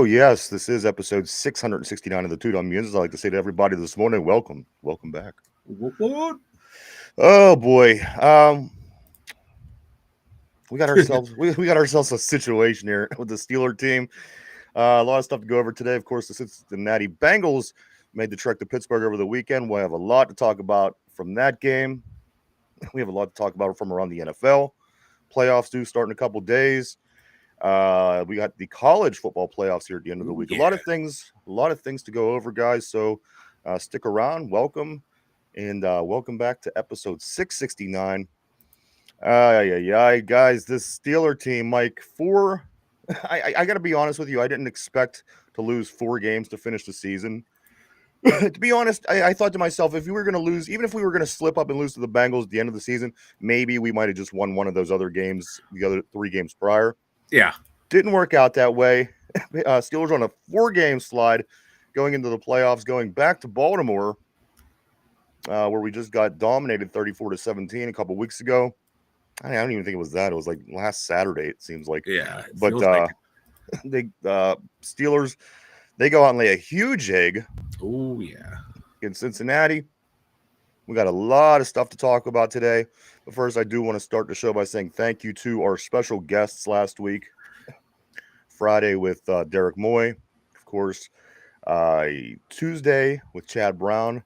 Oh, yes, this is episode 669 of the Dum Yinzers. I'd like to say to everybody this morning, welcome back. What? Oh boy, we got ourselves a situation here with the Steeler team. A lot of stuff to go over today. Of course, the Cincinnati Bengals made the trek to Pittsburgh over the weekend. We'll have a lot to talk about from that game. We have a lot to talk about from around the NFL. Playoffs do start in a couple days. We got the college football playoffs here at the end of the Ooh, week. yeah. A lot of things to go over, guys. So stick around. Welcome, and welcome back to episode 669. Guys, this Steeler team, Mike, four. I got to be honest with you. I didn't expect to lose 4 games to finish the season. To be honest, I thought to myself, if we were going to lose, even if we were going to slip up and lose to the Bengals at the end of the season, maybe we might have just won one of those other games, the other 3 games prior. Yeah. Didn't work out that way. Steelers on a 4-game slide going into the playoffs, going back to Baltimore, where we just got dominated 34-17 a couple weeks ago. I don't even think it was that. It was like last Saturday, it seems like. Yeah. It But feels like the Steelers, they go out and lay a huge egg oh yeah. in Cincinnati. We got a lot of stuff to talk about today. But first, I do want to start the show by saying thank you to our special guests last week. Friday with Derek Moy, of course. Tuesday with Chad Brown.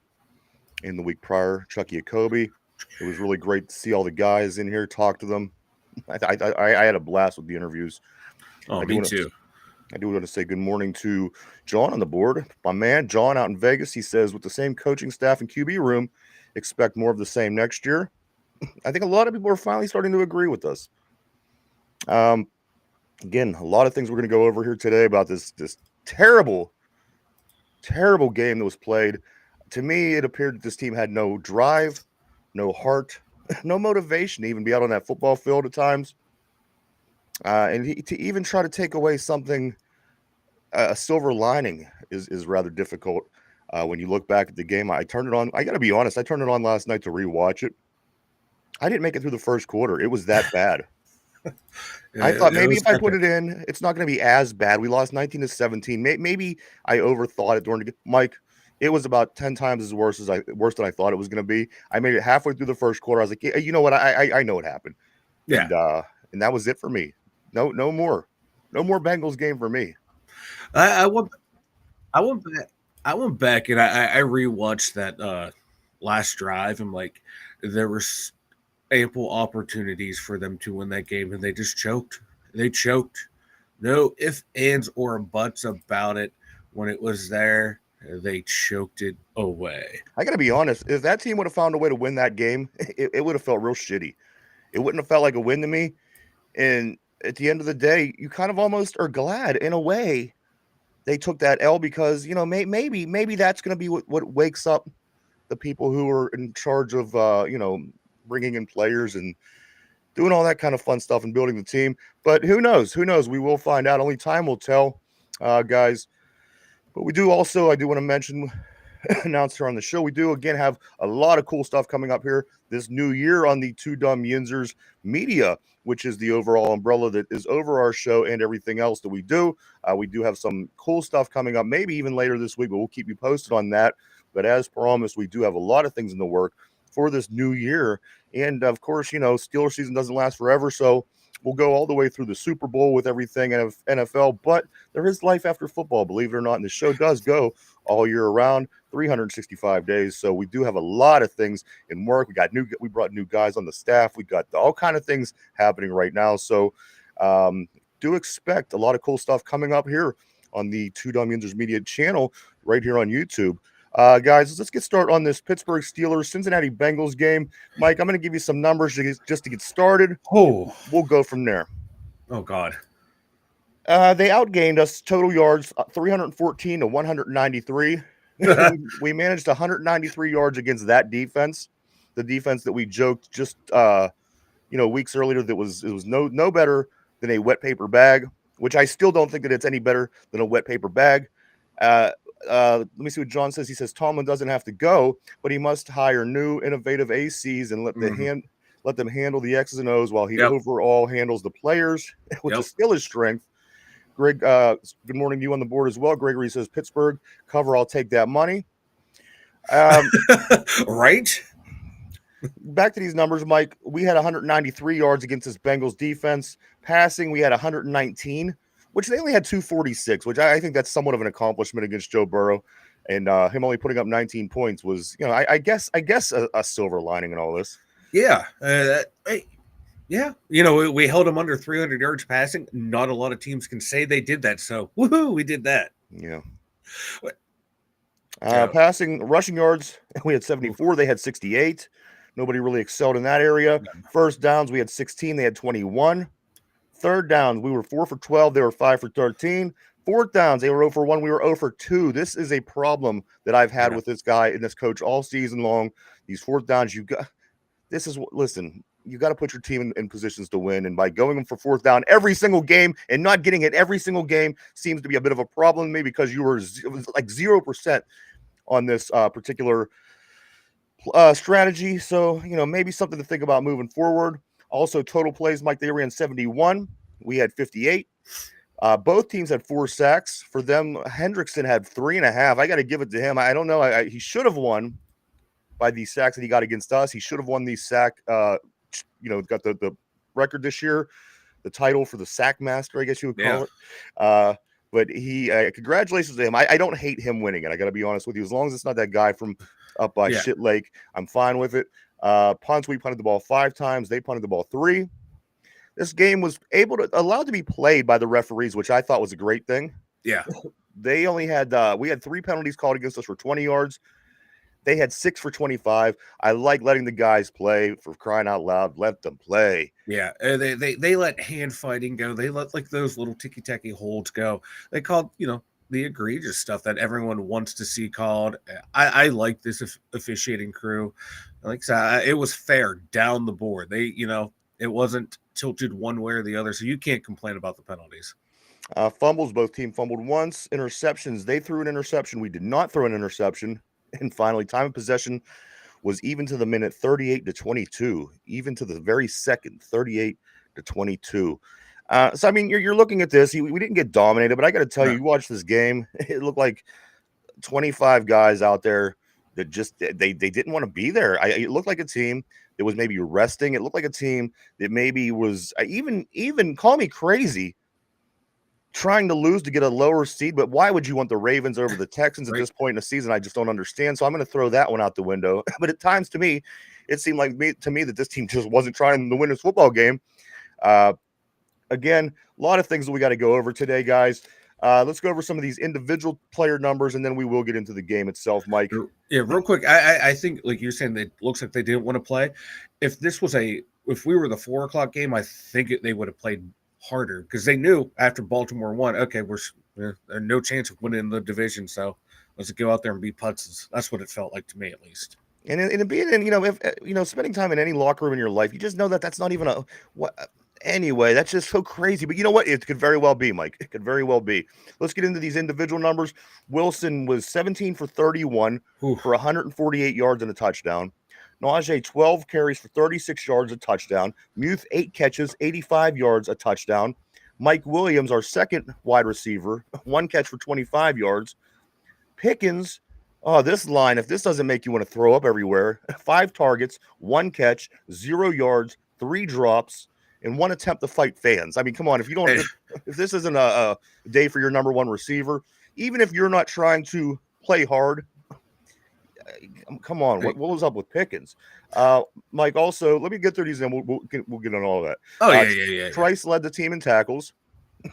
In the week prior, Chucky Jacoby. It was really great to see all the guys in here, talk to them. I had a blast with the interviews. Oh, I do me want to too. I do want to say good morning to John on the board. My man, John out in Vegas. He says, with the same coaching staff and QB room, expect more of the same next year. I think a lot of people are finally starting to agree with us. Um, Again, a lot of things we're going to go over here today about this terrible, terrible game that was played. To me, it appeared that this team had no drive, no heart, no motivation to even be out on that football field at times. To even try to take away something, a silver lining is rather difficult. When you look back at the game, I turned it on. I got to be honest, I turned it on last night to rewatch it. I didn't make it through the first quarter. It was that bad. I thought It maybe was if I put epic. it in, it's not going to be as bad. We lost 19-17. Maybe I overthought it during the Mike. It was about 10 times as worse than I thought it was going to be. I made it halfway through the first quarter. I was like, yeah, you know what? I know what happened, Yeah. and that was it for me. No more, no more Bengals game for me. I went I went back and I rewatched that last drive. I'm like, there was ample opportunities for them to win that game and they just choked. They choked. No ifs, ands, or buts about it. When it was there, they choked it away. I got to be honest. If that team would have found a way to win that game, it would have felt real shitty. It wouldn't have felt like a win to me. And at the end of the day, you kind of almost are glad in a way they took that L because maybe that's going to be what wakes up the people who are in charge of bringing in players and doing all that kind of fun stuff and building the team. But who knows? Who knows? We will find out. Only time will tell, guys. But I do want to mention, announce here on the show, we do again have a lot of cool stuff coming up here this new year on the Two Dum Yinzers Media, which is the overall umbrella that is over our show and everything else that we do. We do have some cool stuff coming up, maybe even later this week, but we'll keep you posted on that. But as promised, we do have a lot of things in the work for this new year. And of course, Steelers season doesn't last forever. So we'll go all the way through the Super Bowl with everything in NFL. But there is life after football, believe it or not. And the show does go all year around, 365 days. So we do have a lot of things in work. We brought new guys on the staff. We got all kind of things happening right now. So do expect a lot of cool stuff coming up here on the Two Dum Yinzers Media channel right here on YouTube. Guys, let's get started on this Pittsburgh Steelers Cincinnati Bengals game. Mike, I'm going to give you some numbers just to get started. Oh, We'll go from there. oh God. They outgained us total yards 314 to 193. We managed 193 yards against that defense, the defense that we joked just weeks earlier that it was no better than a wet paper bag, which I still don't think that it's any better than a wet paper bag. Let me see what John says. He says Tomlin doesn't have to go, but he must hire new, innovative ACs and let them handle the X's and O's while he Yep. overall handles the players, which Yep. is still his strength. Greg, good morning to you on the board as well. Gregory says Pittsburgh cover. I'll take that money. Right? Back to these numbers, Mike. We had 193 yards against this Bengals defense. Passing, we had 119, which they only had 246, which I think that's somewhat of an accomplishment against Joe Burrow. And him only putting up 19 points was, I guess a silver lining in all this. Yeah. Yeah. We held them under 300 yards passing. Not a lot of teams can say they did that. So, woohoo, we did that. Yeah. Passing, rushing yards, we had 74. They had 68. Nobody really excelled in that area. First downs, we had 16. They had 21. Third downs, we were 4 for 12. They were 5 for 13. Fourth downs, they were 0 for 1. We were 0 for 2. This is a problem that I've had with this guy and this coach all season long. These fourth downs, you got to put your team in positions to win. And by going for fourth down every single game and not getting it every single game seems to be a bit of a problem to me, because you were like 0% on this particular strategy. So, maybe something to think about moving forward. Also, total plays, Mike, they ran 71. We had 58. Both teams had 4 sacks. For them, Hendrickson had 3.5. I got to give it to him. I don't know. He should have won by these sacks that he got against us. He should have won these sack, got the record this year, the title for the sack master, I guess you would call it. But he, congratulations to him. I don't hate him winning it. I got to be honest with you. As long as it's not that guy from up by Shit Lake, I'm fine with it. Punts, we punted the ball 5 times. They punted the ball 3. This game was allowed to be played by the referees, which I thought was a great thing. Yeah. They only had, we had 3 penalties called against us for 20 yards. They had 6 for 25. I like letting the guys play, for crying out loud. Let them play. Yeah, they let hand fighting go. They let like those little ticky-tacky holds go. They called, the egregious stuff that everyone wants to see called. I like this officiating crew. Like I said, it was fair down the board. It wasn't tilted one way or the other, so you can't complain about the penalties. Fumbles, both teams fumbled once. Interceptions, they threw an interception. We did not throw an interception. And finally, time of possession was even to the minute, 38-22, even to the very second, 38-22. So, I mean, you're looking at this. We didn't get dominated, but I got to tell you, you watch this game, it looked like 25 guys out there that just they didn't want to be there. It looked like a team that was maybe resting. It looked like a team that maybe was even call me crazy, trying to lose to get a lower seed. But why would you want the Ravens over the Texans at this point in the season? I just don't understand. So I'm going to throw that one out the window. But at times, to me, it seemed like to me that this team just wasn't trying to win this football game. Again, a lot of things that we got to go over today, guys. Let's go over some of these individual player numbers, and then we will get into the game itself, Mike. Yeah, real quick. I think, like you're saying, it looks like they didn't want to play. If we were the 4:00 game, I think they would have played harder, because they knew after Baltimore won, okay, there's no chance of winning the division, so let's go out there and beat Putzes. That's what it felt like to me, at least. And it being in, if spending time in any locker room in your life, you just know that that's not even anyway, that's just so crazy. But you know what? It could very well be, Mike. It could very well be. Let's get into these individual numbers. Wilson was 17 for 31 for 148 yards and a touchdown. Najee, 12 carries for 36 yards, a touchdown. Muth, 8 catches, 85 yards, a touchdown. Mike Williams, our second wide receiver, 1 catch for 25 yards. Pickens, this line, if this doesn't make you want to throw up everywhere, 5 targets, 1 catch, 0 yards, 3 drops, and 1 attempt to fight fans. I mean, come on, if this isn't a day for your number 1 receiver, even if you're not trying to play hard, come on, what was up with Pickens? Mike, also, let me get through these and we'll get on all of that. Yeah. Trice led the team in tackles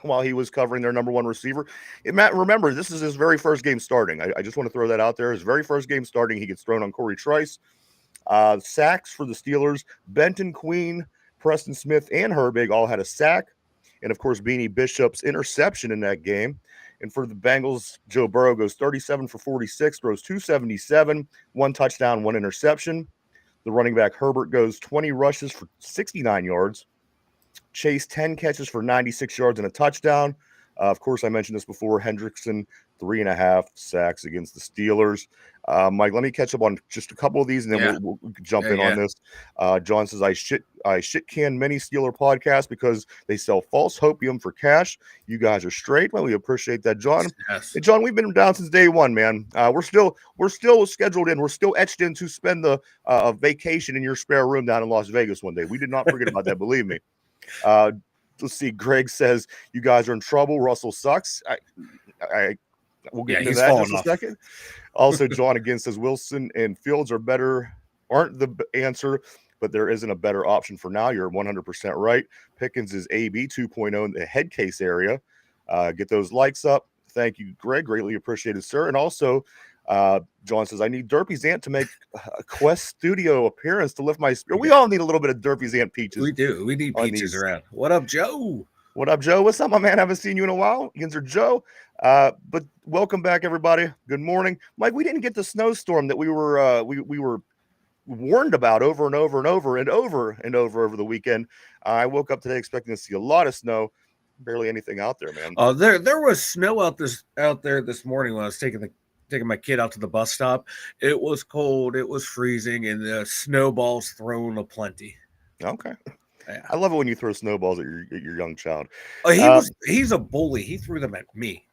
while he was covering their number 1 receiver. And Matt, remember, this is his very first game starting. I just want to throw that out there. His very first game starting, he gets thrown on Corey Trice. Sacks for the Steelers, Benton, Queen, Preston Smith, and Herbig all had a sack. And, of course, Beanie Bishop's interception in that game. And for the Bengals, Joe Burrow goes 37 for 46, throws 277, 1 touchdown, 1 interception. The running back Herbert goes 20 rushes for 69 yards. Chase, 10 catches for 96 yards and a touchdown. Of course, I mentioned this before. Hendrickson, 3.5 sacks against the Steelers. Mike, let me catch up on just a couple of these, and then Yeah. we'll jump Yeah, in on yeah. this. John says, I shit can many Steeler podcasts because they sell false hopium for cash. You guys are straight. Well, we appreciate that, John. Yes. Hey, John, we've been down since day one, man. We're still scheduled in. We're still etched in to spend the a vacation in your spare room down in Las Vegas one day. We did not forget about that. Believe me. Let's see. Greg says you guys are in trouble. Russell sucks. We'll get into He's that in falling just a off. second. Also, John again says Wilson and Fields aren't the answer, but there isn't a better option for now. You're 100% right. Pickens is AB 2.0 in the head case area. Get those likes up. Thank you, Greg. Greatly appreciated, sir. And also, John says, I need Derpy's Aunt to make a Quest Studio appearance to lift my spirit. We all need a little bit of Derpy's Aunt Peaches. We do. We need peaches around. What up, Joe? What up, Joe? What's up, my man? Haven't seen you in a while. Yinzer Joe. But welcome back, everybody. Good morning. Mike, we didn't get the snowstorm that we were warned about over and over and over and over the weekend. I woke up today expecting to see a lot of snow. Barely anything out there, man. There was snow out there this morning when I was taking my kid out to the bus stop. It was cold, it was freezing, and the snowballs thrown aplenty. Okay. Yeah. I love it when you throw snowballs at your young child. He's a bully. He threw them at me.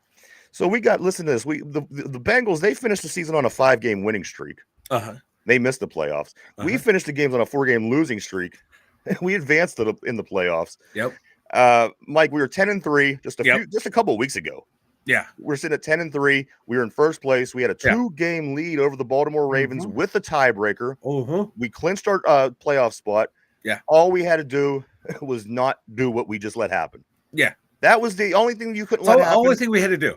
So listen to this. The Bengals, they finished the season on a 5-game winning streak. Uh-huh. They missed the playoffs. We finished the games on a 4-game losing streak. We advanced in the playoffs. Yep. Mike, we were 10-3 just a couple of weeks ago. Yeah. We're sitting at 10-3. We were in first place. We had a 2-game lead over the Baltimore Ravens with a tiebreaker. We clinched our playoff spot. Yeah. All we had to do was not do what we just let happen. Yeah. That was the only thing you couldn't let happen. The only thing we had to do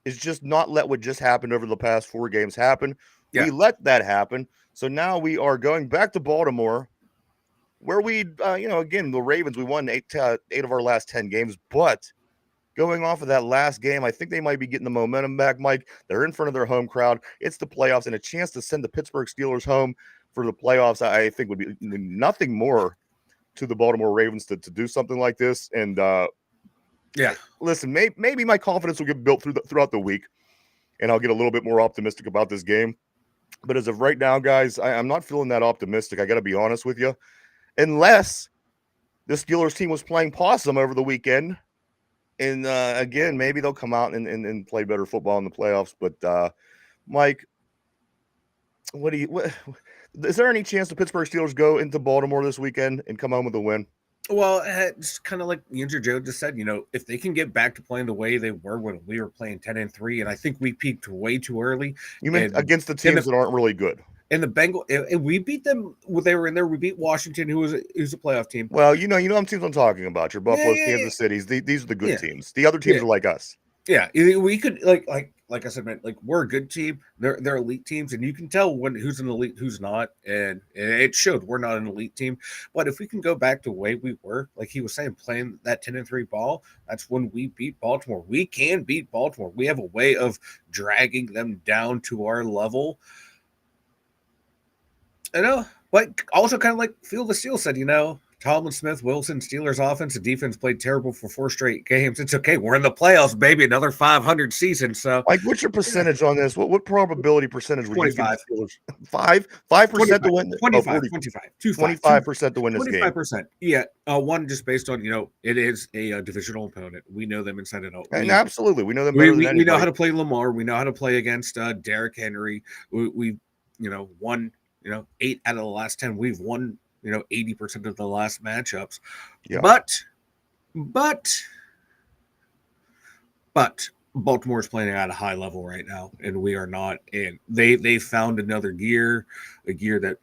is just not let what just happened over the past 4 games happen. Yeah. We let that happen. So now we are going back to Baltimore, where again, the Ravens, we won 8 of our last 10 games, but going off of that last game, I think they might be getting the momentum back, Mike. They're in front of their home crowd. It's the playoffs, and a chance to send the Pittsburgh Steelers home for the playoffs, I think would be nothing more to the Baltimore Ravens to do something like this. And listen, maybe my confidence will get built throughout the week, and I'll get a little bit more optimistic about this game. But as of right now, guys, I'm not feeling that optimistic. I got to be honest with you. Unless the Steelers team was playing possum over the weekend. And again, maybe they'll come out and play better football in the playoffs. But Mike, is there any chance the Pittsburgh Steelers go into Baltimore this weekend and come home with a win? Well, it's kind of like Yinzer Joe just said, if they can get back to playing the way they were when we were playing 10-3, and I think we peaked way too early. You mean against the teams that aren't really good? And the Bengals, and we beat them when they were in there. We beat Washington, who's a playoff team. Well, you know them teams I'm talking about. Your Buffalo, Kansas Cities. These are the good teams. The other teams are like us. Yeah, we could like I said, man, like we're a good team. They're elite teams, and you can tell who's an elite, who's not, and it showed we're not an elite team. But if we can go back to the way we were, like he was saying, playing that 10-3 ball, that's when we beat Baltimore. We can beat Baltimore. We have a way of dragging them down to our level. But also kind of like Phil the Steel said, Tomlin, Smith, Wilson, Steelers offense and defense played terrible for 4 straight games. It's okay. We're in the playoffs, baby. Another 500 season. So, like, what's your percentage on this? What probability percentage would 25. you give the Steelers? 5% to win? 25. 25% to win this 25%. game. Yeah. One, just based on, it is a divisional opponent. We know them inside and out. Absolutely. We know them better than anybody. We know how to play Lamar. We know how to play against Derrick Henry. We won, 8 out of the last 10. We've won 80% of the last matchups. Yeah. But Baltimore's playing at a high level right now, and we are not. And they found another gear, a gear that,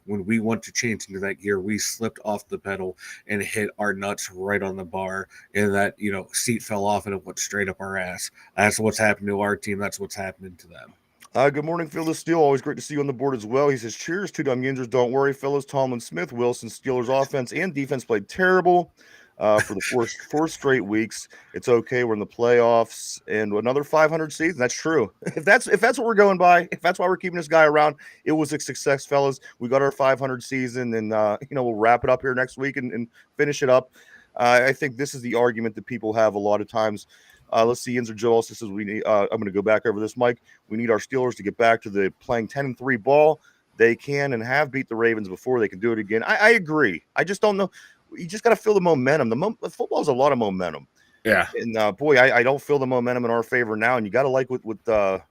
when we want to change into that gear, we slipped off the pedal and hit our nuts right on the bar, and that, seat fell off and it went straight up our ass. That's what's happened to our team. That's what's happening to them. Good morning, Phil the Steel. Always great to see you on the board as well. He says, cheers to Dum Yinzers. Don't worry, fellas. Tomlin, Smith, Wilson, Steelers offense and defense played terrible for the four straight weeks. It's okay. We're in the playoffs and another 500 season. That's true. If that's what we're going by, if that's why we're keeping this guy around, it was a success, fellas. We got our 500 season, and we'll wrap it up here next week and finish it up. I think this is the argument that people have a lot of times Let's see. Yinzer Joe also says we need. I'm going to go back over this, Mike. We need our Steelers to get back to the playing 10-3 ball. They can and have beat the Ravens before. They can do it again. I agree. I just don't know. You just got to feel the momentum. The football is a lot of momentum. Yeah. And boy, I don't feel the momentum in our favor now. And you got to like what the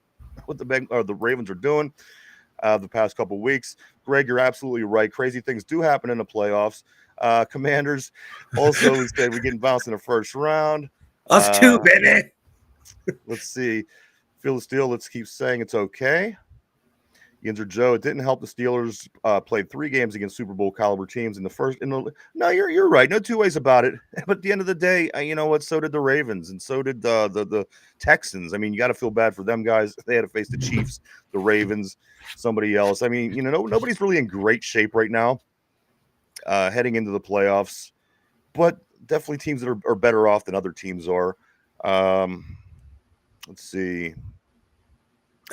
Ravens are doing the past couple of weeks. Greg, you're absolutely right. Crazy things do happen in the playoffs. Commanders also said we're getting bounced in the first round. Us too, baby. Let's see. Feel the Steel. Let's keep saying it's okay. Yinzer Joe, it didn't help the Steelers played 3 games against Super Bowl caliber teams in the first. No, you're right. No two ways about it. But at the end of the day, you know what? So did the Ravens, and so did the Texans. I mean, you got to feel bad for them guys. They had to face the Chiefs, the Ravens, somebody else. I mean, nobody's really in great shape right now, heading into the playoffs. But definitely teams that are better off than other teams are. Let's see.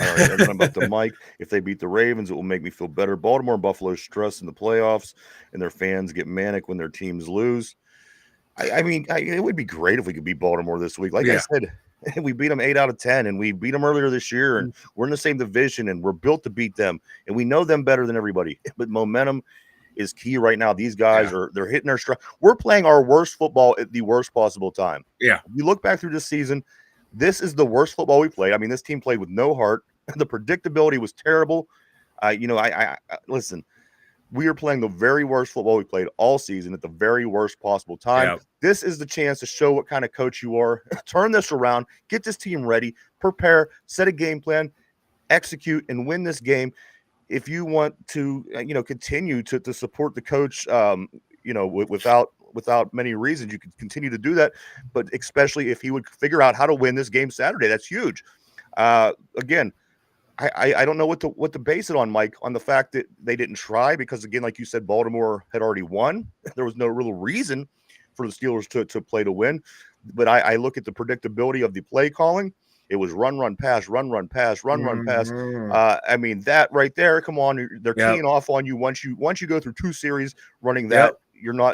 All right, and then about the mic. If they beat the Ravens, it will make me feel better. Baltimore and Buffalo stress in the playoffs, and their fans get manic when their teams lose. I mean, it would be great if we could beat Baltimore this week. Like I said, we beat them 8 out of 10, and we beat them earlier this year, and we're in the same division, and we're built to beat them, and we know them better than everybody. But momentum is key right now. These guys they're hitting their stride. We're playing our worst football at the worst possible time. Yeah. You look back through this season. This is the worst football we played. I mean, this team played with no heart. The predictability was terrible. I listen. We are playing the very worst football we played all season at the very worst possible time. Yeah. This is the chance to show what kind of coach you are. Turn this around. Get this team ready. Prepare. Set a game plan. Execute and win this game. If you want to, continue to support the coach, without many reasons, you can continue to do that. But especially if he would figure out how to win this game Saturday, that's huge. Again, I don't know what to base it on, Mike, on the fact that they didn't try because, again, like you said, Baltimore had already won. There was no real reason for the Steelers to play to win. But I look at the predictability of the play calling. It was run, pass, run, pass, run, pass. I mean, that right there, come on, they're keying off on you once you go through 2 series running that.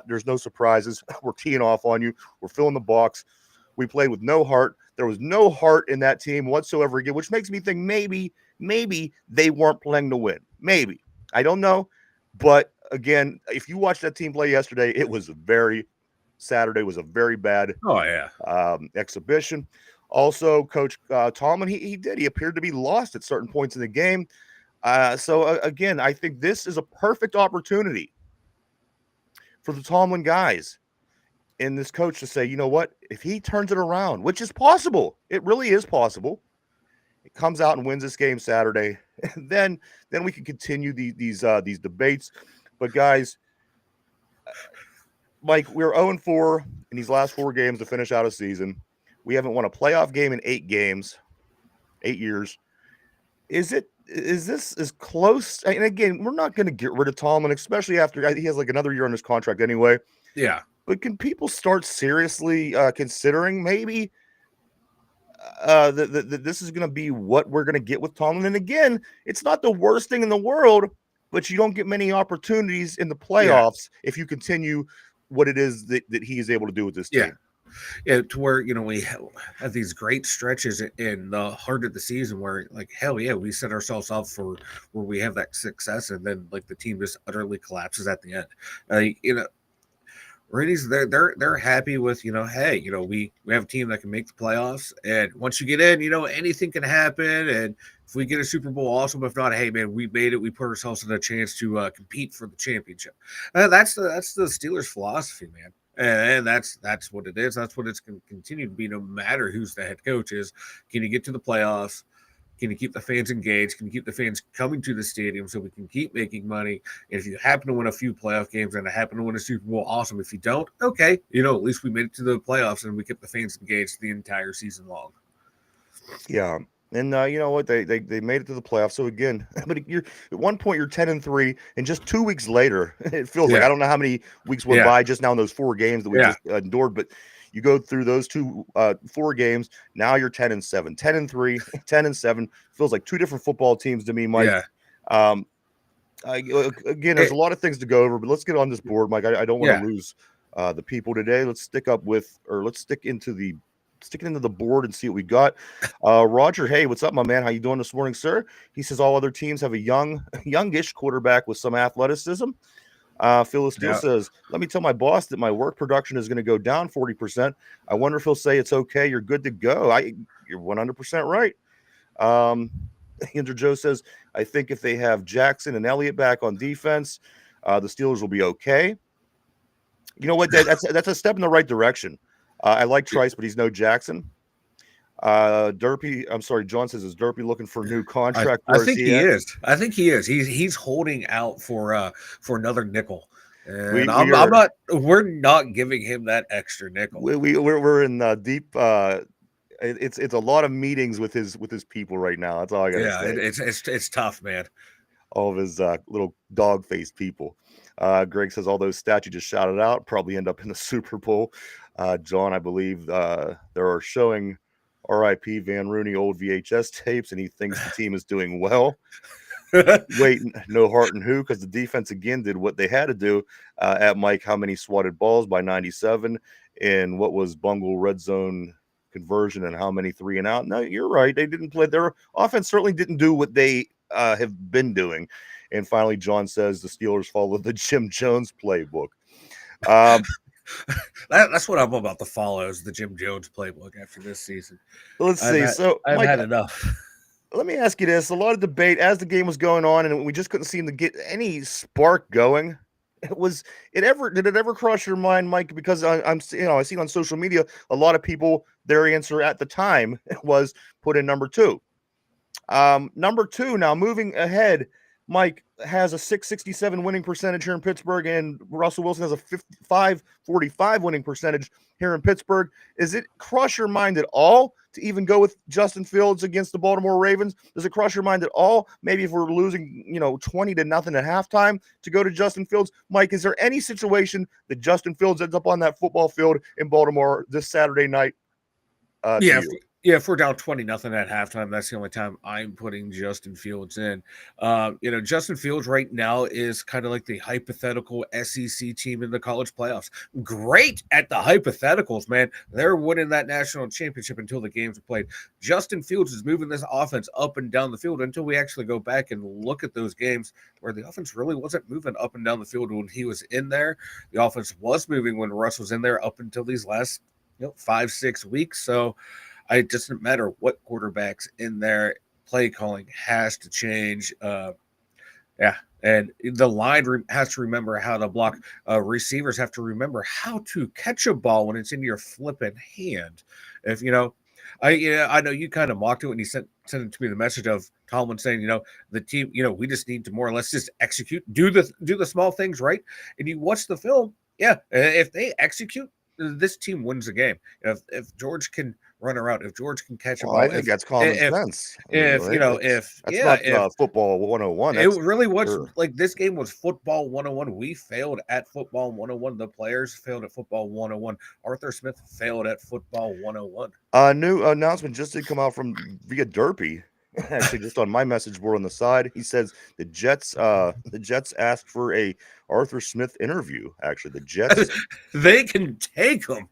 There's no surprises. We're teeing off on you. We're filling the box. We played with no heart. There was no heart in that team whatsoever again, which makes me think maybe they weren't playing to win. Maybe. I don't know. But again, if you watched that team play yesterday, Saturday was a very bad exhibition. Also, Coach Tomlin, he appeared to be lost at certain points in the game. So again, I think this is a perfect opportunity for the Tomlin guys and this coach to say, you know what, if he turns it around, which is possible, it really is possible, it comes out and wins this game Saturday, and then we can continue these debates. But guys, Mike, we're 0-4 in these last 4 games to finish out a season. We haven't won a playoff game in 8 years. Is this as close? And again, we're not going to get rid of Tomlin, especially after he has like another year on his contract anyway. Yeah. But can people start seriously considering maybe that this is going to be what we're going to get with Tomlin? And again, it's not the worst thing in the world, but you don't get many opportunities in the playoffs if you continue what it is that he is able to do with this team. Yeah, to where, we have these great stretches in the heart of the season where, like, hell yeah, we set ourselves up for where we have that success, and then, like, the team just utterly collapses at the end. Brady's they're happy with, hey, we have a team that can make the playoffs, and once you get in, anything can happen, and if we get a Super Bowl, awesome. If not, hey man, we made it. We put ourselves in a chance to compete for the championship. That's the Steelers' philosophy, man. And that's what it is. That's what it's going to continue to be, no matter who's the head coach is. Can you get to the playoffs? Can you keep the fans engaged? Can you keep the fans coming to the stadium so we can keep making money? And if you happen to win a few playoff games and happen to win a Super Bowl, awesome. If you don't, okay. At least we made it to the playoffs and we kept the fans engaged the entire season long. Yeah. And you know what? They made it to the playoffs. So again, but you're at one point you're 10-3, and just 2 weeks later, it feels like I don't know how many weeks went by just now in those 4 games that we just endured. But you go through those 4 games. Now you're 10-7, 10-3, 10-7. Feels like 2 different football teams to me, Mike. Again, there's a lot of things to go over, but let's get on this board, Mike. I don't want to lose the people today. Let's stick into the stick it into the board and see what we got. Roger, hey, what's up, my man? How you doing this morning, sir? He says all other teams have a youngish quarterback with some athleticism. Phyllis Steele says, let me tell my boss that my work production is going to go down 40%. I wonder if he'll say it's okay. You're good to go. You're 100% right. Andrew Joe says, I think if they have Jackson and Elliott back on defense, the Steelers will be okay. You know what? That's a step in the right direction. I like Trice, but he's no Jackson. Derpy, I'm sorry, John says, is Derpy looking for a new contract? I think he is. I think he is. He's holding out for another nickel. And we're not giving him that extra nickel. We're in deep it's a lot of meetings with his people right now. That's all I gotta say. It's tough, man. All of his little dog-faced people. Greg says all those stats you just shouted out probably end up in the Super Bowl. John, I believe they are showing RIP Van Rooney old VHS tapes, and he thinks the team is doing well. Wait, no heart and who, because the defense again did what they had to do. At Mike, how many swatted balls by 97, and what was bungle red zone conversion, and how many 3 and out? No, you're right. They didn't play. Their offense certainly didn't do what they have been doing. And finally, John says the Steelers followed the Jim Jones playbook. That's what I'm about to follow, is the Jim Jones playbook after this season. Let's see. I've had enough. Let me ask you this. A lot of debate as the game was going on, and we just couldn't seem to get any spark going. Did it ever cross your mind, Mike? Because I seen on social media a lot of people, their answer at the time was put in number 2. Number 2, now moving ahead, Mike has a 667 winning percentage here in Pittsburgh, and Russell Wilson has a 545 winning percentage here in Pittsburgh. Is it cross your mind at all to even go with Justin Fields against the Baltimore Ravens? Does it cross your mind at all, maybe if we're losing 20-0 at halftime, to go to Justin Fields? Mike, is there any situation that Justin Fields ends up on that football field in Baltimore this Saturday night? If we're down 20-0 at halftime, that's the only time I'm putting Justin Fields in. Justin Fields right now is kind of like the hypothetical SEC team in the college playoffs. Great at the hypotheticals, man. They're winning that national championship until the games are played. Justin Fields is moving this offense up and down the field until we actually go back and look at those games where the offense really wasn't moving up and down the field when he was in there. The offense was moving when Russ was in there up until these last 5-6 weeks. So it doesn't matter what quarterback's in there. Play calling has to change. And the line has to remember how to block. Receivers have to remember how to catch a ball when it's in your flipping hand. I know you kind of mocked it when you sent it to me, the message of Tomlin saying, the team, we just need to more or less just execute, do the small things right. And you watch the film, if they execute, this team wins the game. If George can run around, if George can catch a ball, I think that's common sense. That's not football 101. It really was like this game was football 101. We failed at football 101. The players failed at football 101. Arthur Smith failed at football 101. New announcement just did come out from via Derpy. Actually, just on my message board on the side, he says the Jets asked for a Arthur Smith interview. Actually, the Jets they can take him.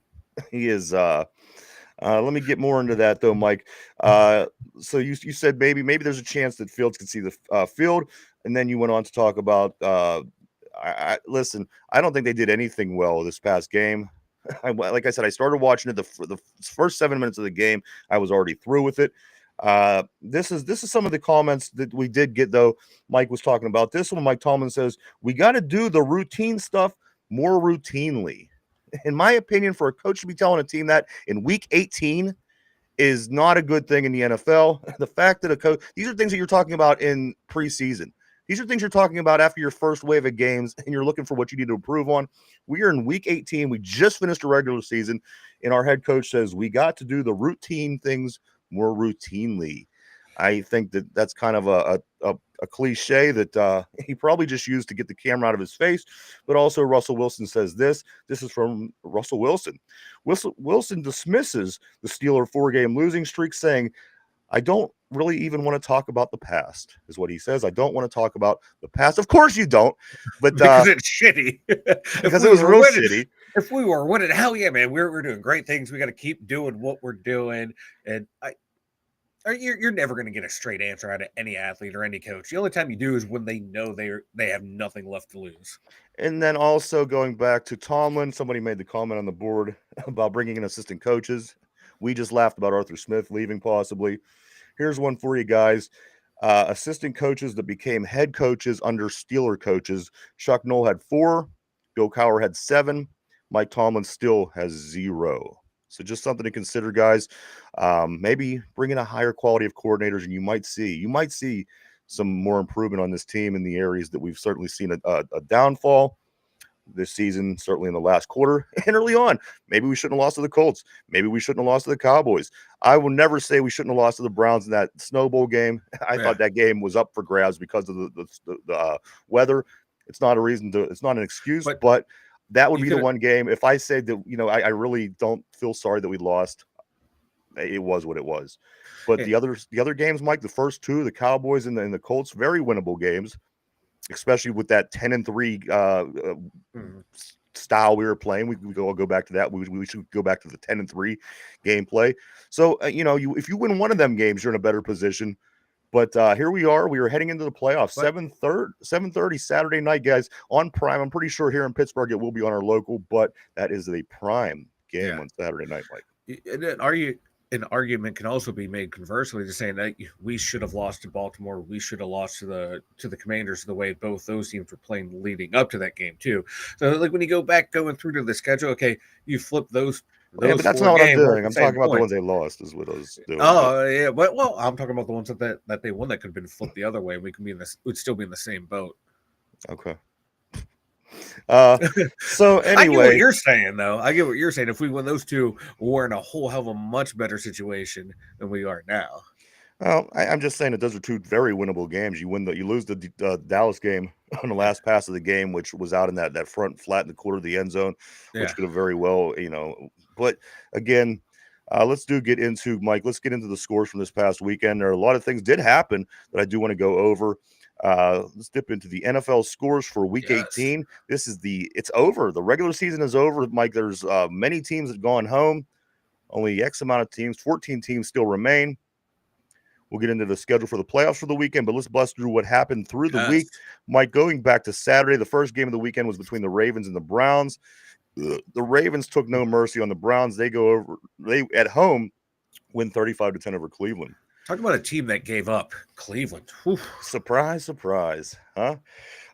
He is. Let me get more into that though, Mike. So you said maybe there's a chance that Fields could see the field, and then you went on to talk about. Listen, I don't think they did anything well this past game. Like I said, I started watching it the first 7 minutes of the game. I was already through with it. This is some of the comments that we did get though. Mike was talking about this one. Mike Tomlin says we got to do the routine stuff more routinely. In my opinion, for a coach to be telling a team that in week 18 is not a good thing in the NFL. The fact that a coach, these are things that you're talking about in preseason. These are things you're talking about after your first wave of games, and you're looking for what you need to improve on. We are in week 18. We just finished a regular season, and our head coach says we got to do the routine things more routinely. I think that that's kind of a cliche that he probably just used to get the camera out of his face. But also Russell Wilson says this. This is from Russell Wilson. Wilson dismisses the Steeler 4-game losing streak, saying, I don't really even want to talk about the past, is what he says. I don't want to talk about the past. Of course you don't, but because it's shitty. because it was real shitty. If we were winning, hell yeah, man, we're doing great things. We got to keep doing what we're doing, and you're never going to get a straight answer out of any athlete or any coach. The only time you do is when they know they have nothing left to lose. And then also going back to Tomlin, somebody made the comment on the board about bringing in assistant coaches. We just laughed about Arthur Smith leaving possibly. Here's one for you guys. Assistant coaches that became head coaches under Steeler coaches. Chuck Noll had 4. Bill Cowher had 7. Mike Tomlin still has 0. So just something to consider, guys. Maybe bring in a higher quality of coordinators, and you might see some more improvement on this team in the areas that we've certainly seen a downfall this season, certainly in the last quarter and early on. Maybe we shouldn't have lost to the Colts. Maybe we shouldn't have lost to the Cowboys. I will never say we shouldn't have lost to the Browns in that Snow Bowl game. I thought that game was up for grabs because of the weather. It's not a reason to. It's not an excuse, but that would be the one game. If I said that, I really don't feel sorry that we lost. It was what it was. But the other games, Mike, the first 2, the Cowboys and the Colts, very winnable games, especially with that 10-3 style we were playing. We go back to that. We should go back to the 10-3 gameplay. So if you win one of them games, you're in a better position. But here we are. We are heading into the playoffs. 7:30 Saturday night, guys, on Prime. I'm pretty sure here in Pittsburgh it will be on our local, but that is the Prime game on Saturday night, Mike. And then an argument can also be made conversely to saying that we should have lost to Baltimore. We should have lost to the Commanders the way both those teams were playing leading up to that game too. So like when you go back going through to the schedule, okay, you flip those. Yeah, but that's not what I'm doing. I'm talking about the ones they lost is what I was doing. Oh yeah, but I'm talking about the ones that they won that could have been flipped the other way. We can be we'd still be in the same boat. Okay. So anyway, I get what you're saying, though. I get what you're saying. If we win those 2, we're in a whole hell of a much better situation than we are now. Well, I'm just saying that those are 2 very winnable games. You lose the Dallas game on the last pass of the game, which was out in that front flat in the quarter of the end zone, which could have very well, But again, let's get into the scores from this past weekend. There are a lot of things did happen that I do want to go over. Let's dip into the NFL scores for week 18. It's over. The regular season is over, Mike. There's many teams that have gone home. Only X amount of teams, 14 teams still remain. We'll get into the schedule for the playoffs for the weekend, but let's bust through what happened through the week. Mike, going back to Saturday, the first game of the weekend was between the Ravens and the Browns. The Ravens took no mercy on the Browns. They at home win 35-10 over Cleveland. Talk about a team that gave up. Cleveland. Whew. Surprise, surprise. Huh?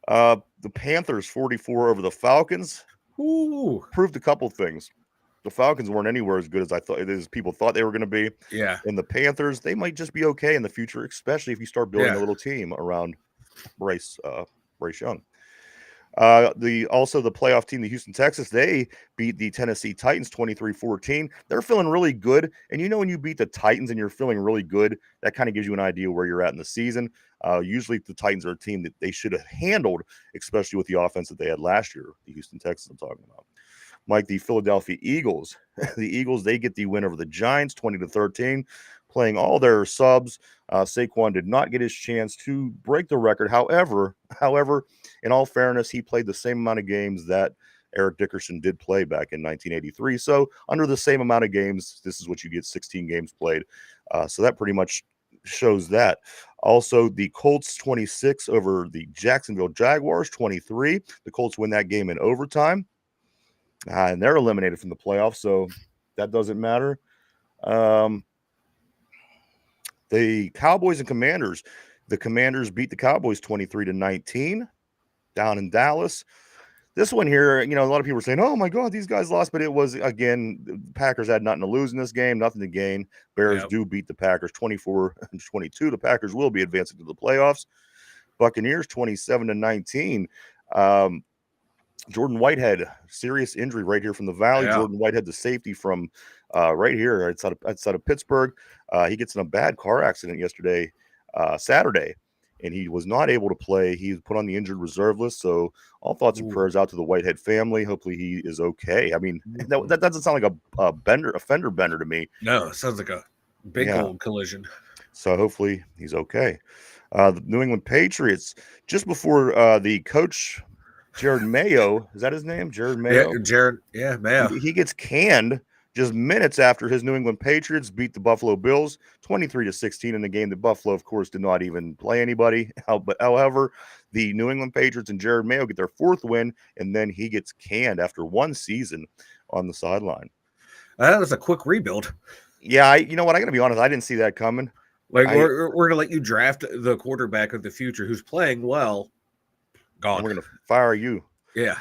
The Panthers 44 over the Falcons. Ooh. Proved a couple things. The Falcons weren't anywhere as good as people thought they were going to be. Yeah. And the Panthers, they might just be okay in the future, especially if you start building a little team around Bryce Young. The playoff team, the Houston Texans, they beat the Tennessee Titans 23-14. They're feeling really good. And when you beat the Titans and you're feeling really good, that kind of gives you an idea where you're at in the season. Usually the Titans are a team that they should have handled, especially with the offense that they had last year, the Houston Texans I'm talking about. Mike, the Philadelphia Eagles. The Eagles, they get the win over the Giants 20-13, playing all their subs. Saquon did not get his chance to break the record. However, in all fairness, he played the same amount of games that Eric Dickerson did play back in 1983. So under the same amount of games, this is what you get, 16 games played. So that pretty much shows that. Also, the Colts 26 over the Jacksonville Jaguars 23. The Colts win that game in overtime. And they're eliminated from the playoffs, so that doesn't matter. The Cowboys and Commanders. The Commanders beat the Cowboys 23-19 down in Dallas. This one here, a lot of people are saying, oh, my God, these guys lost. But it was, again, the Packers had nothing to lose in this game, nothing to gain. Bears do beat the Packers 24-22. The Packers will be advancing to the playoffs. Buccaneers 27-19. Jordan Whitehead, serious injury right here from the Valley. Yeah. Jordan Whitehead, the safety from right here outside of Pittsburgh. He gets in a bad car accident Saturday, and he was not able to play. He was put on the injured reserve list. So all thoughts and prayers out to the Whitehead family. Hopefully he is okay. I mean, that doesn't sound like a fender bender to me. No, it sounds like a big old collision. So hopefully he's okay. The New England Patriots, just before the coach, Jared Mayo, is that his name? Jared Yeah, Mayo? Jared. Yeah, Mayo. He gets canned just minutes after his New England Patriots beat the Buffalo Bills 23-16 in the game that Buffalo, of course, did not even play anybody. But however, the New England Patriots and Jared Mayo get their fourth win, and then he gets canned after one season on the sideline. That was a quick rebuild. Yeah, you know what? I got to be honest. I didn't see that coming. Like we're gonna let you draft the quarterback of the future who's playing well. Gone. And we're gonna fire you. Yeah.